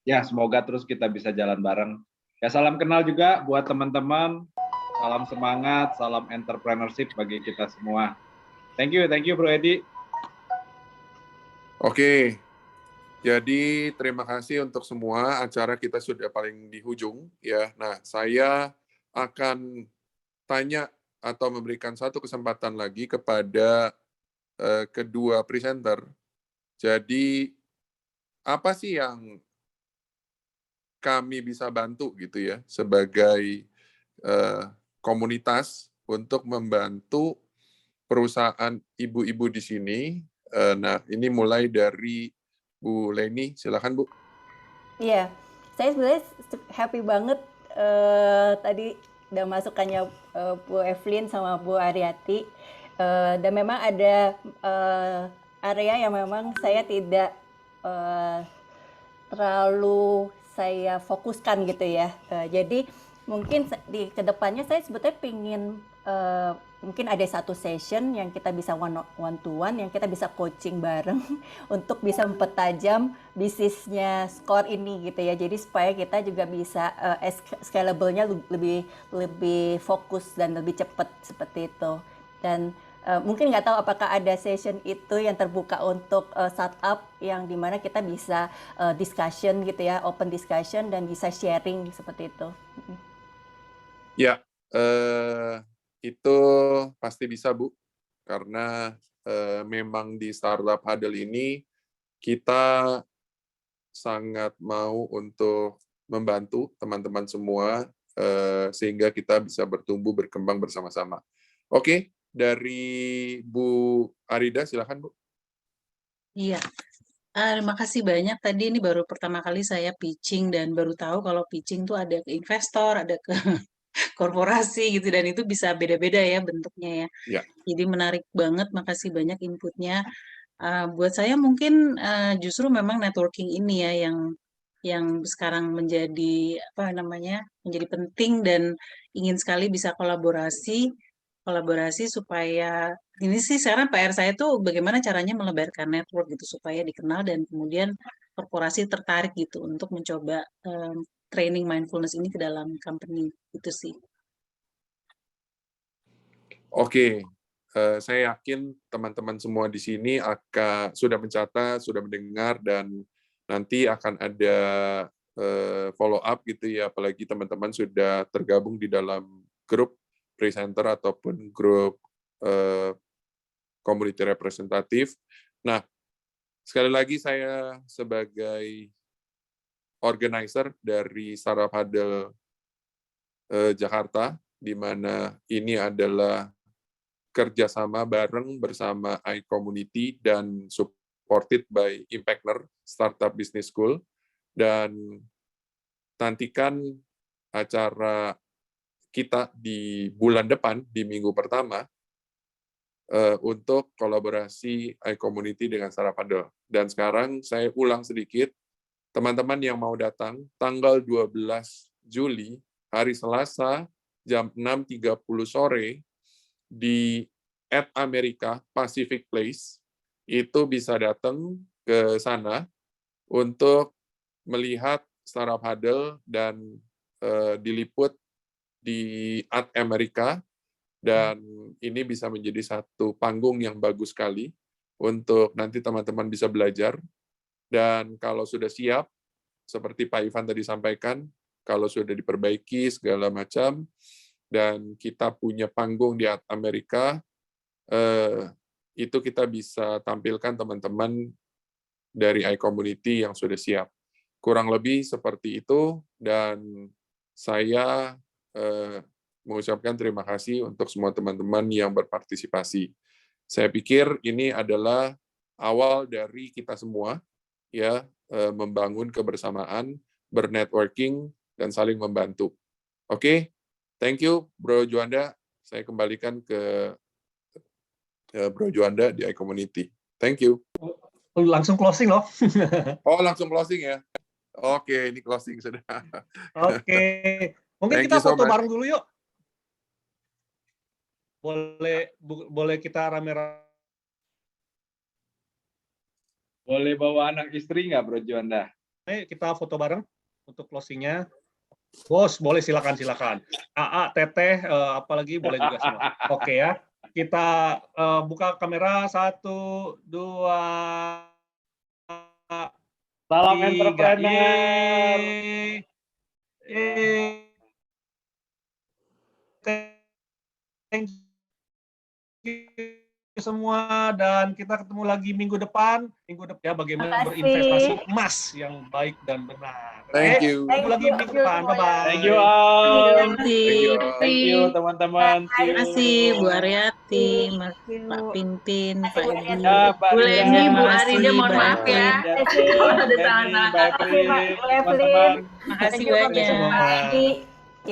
Ya, semoga terus kita bisa jalan bareng. Ya, salam kenal juga buat teman-teman. Salam semangat, salam entrepreneurship bagi kita semua. Thank you Bro Edi. Oke, jadi terima kasih untuk semua. Acara kita sudah paling di ujung ya. Nah, saya akan tanya atau memberikan satu kesempatan lagi kepada kedua presenter. Jadi apa sih yang kami bisa bantu gitu ya sebagai komunitas untuk membantu perusahaan ibu-ibu di sini. Nah, ini mulai dari Bu Leni, silakan Bu. Iya, saya sebenarnya happy banget tadi udah masukannya Bu Evelyn sama Bu Ariati. Dan memang ada area yang memang saya tidak terlalu saya fokuskan gitu ya. Jadi mungkin di kedepannya saya sebetulnya pingin mungkin ada satu session yang kita bisa one to one, yang kita bisa coaching bareng untuk bisa mempertajam bisnisnya Score ini gitu ya. Jadi supaya kita juga bisa scalable-nya lebih fokus dan lebih cepat seperti itu. Dan mungkin nggak tahu apakah ada session itu yang terbuka untuk startup yang dimana kita bisa discussion gitu ya, open discussion dan bisa sharing seperti itu. Ya, itu pasti bisa Bu, karena memang di Startup Huddle ini kita sangat mau untuk membantu teman-teman semua sehingga kita bisa bertumbuh berkembang bersama-sama. Oke, dari Bu Arida silakan Bu. Iya, terima kasih banyak. Tadi ini baru pertama kali saya pitching dan baru tahu kalau pitching tuh ada ke investor, ada ke korporasi gitu dan itu bisa beda-beda ya bentuknya ya. Ya. Jadi menarik banget, makasih banyak inputnya. Buat saya mungkin justru memang networking ini ya yang sekarang menjadi apa namanya menjadi penting dan ingin sekali bisa kolaborasi supaya ini sih sekarang PR saya tuh bagaimana caranya melebarkan network gitu supaya dikenal dan kemudian korporasi tertarik gitu untuk mencoba training mindfulness ini ke dalam company itu sih. Oke, saya yakin teman-teman semua di sini sudah mencatat, sudah mendengar, dan nanti akan ada follow up gitu ya, apalagi teman-teman sudah tergabung di dalam grup presenter ataupun grup community representatif. Nah, sekali lagi saya sebagai organizer dari Startup Huddle Jakarta, di mana ini adalah kerjasama bareng bersama iCommunity dan supported by Impactner Startup Business School. Dan nantikan acara kita di bulan depan, di minggu pertama, untuk kolaborasi iCommunity dengan Startup Huddle. Dan sekarang saya ulang sedikit, teman-teman yang mau datang, tanggal 12 Juli, hari Selasa, jam 6.30 sore, di @America Pacific Place, itu bisa datang ke sana untuk melihat Startup Huddle dan diliput di @America, dan ini bisa menjadi satu panggung yang bagus sekali untuk nanti teman-teman bisa belajar. Dan kalau sudah siap, seperti Pak Ivan tadi sampaikan, kalau sudah diperbaiki segala macam, dan kita punya panggung di Amerika, itu kita bisa tampilkan teman-teman dari iCommunity yang sudah siap. Kurang lebih seperti itu, dan saya mengucapkan terima kasih untuk semua teman-teman yang berpartisipasi. Saya pikir ini adalah awal dari kita semua, ya, membangun kebersamaan, bernetworking, dan saling membantu. Oke, thank you, Bro Juanda. Saya kembalikan ke Bro Juanda di iCommunity. Thank you. Langsung closing loh. Oh, langsung closing ya? Oke, ini closing sudah. Oke. Mungkin Thank kita you so foto much. bareng dulu yuk. Boleh kita rame-rame. Boleh bawa anak istri nggak, Bro Juanda? Kita foto bareng untuk closingnya. Bos, boleh, silakan. AA, Teteh, apalagi boleh juga semua. Oke ya. Kita buka kamera, 1, 2, Salam 3. entrepreneur. Thank you semua, dan kita ketemu lagi minggu depan ya, bagaimana berinvestasi emas yang baik dan benar. Thank you. Ketemu lagi minggu depan. Bye-bye. Thank you all. Thank you. Teman-teman. Terima kasih Bu Aryati, Pak Pinpin, Pak Edi. Ya, Mbak Bu Rida. Leni, Bu Terima Arida, kasih, mohon Mbak maaf ya. Evelyn. Ada tangan-tangan. Mbak Evelyn, teman-teman. Makasih Thank you, banyak. Pak Edi.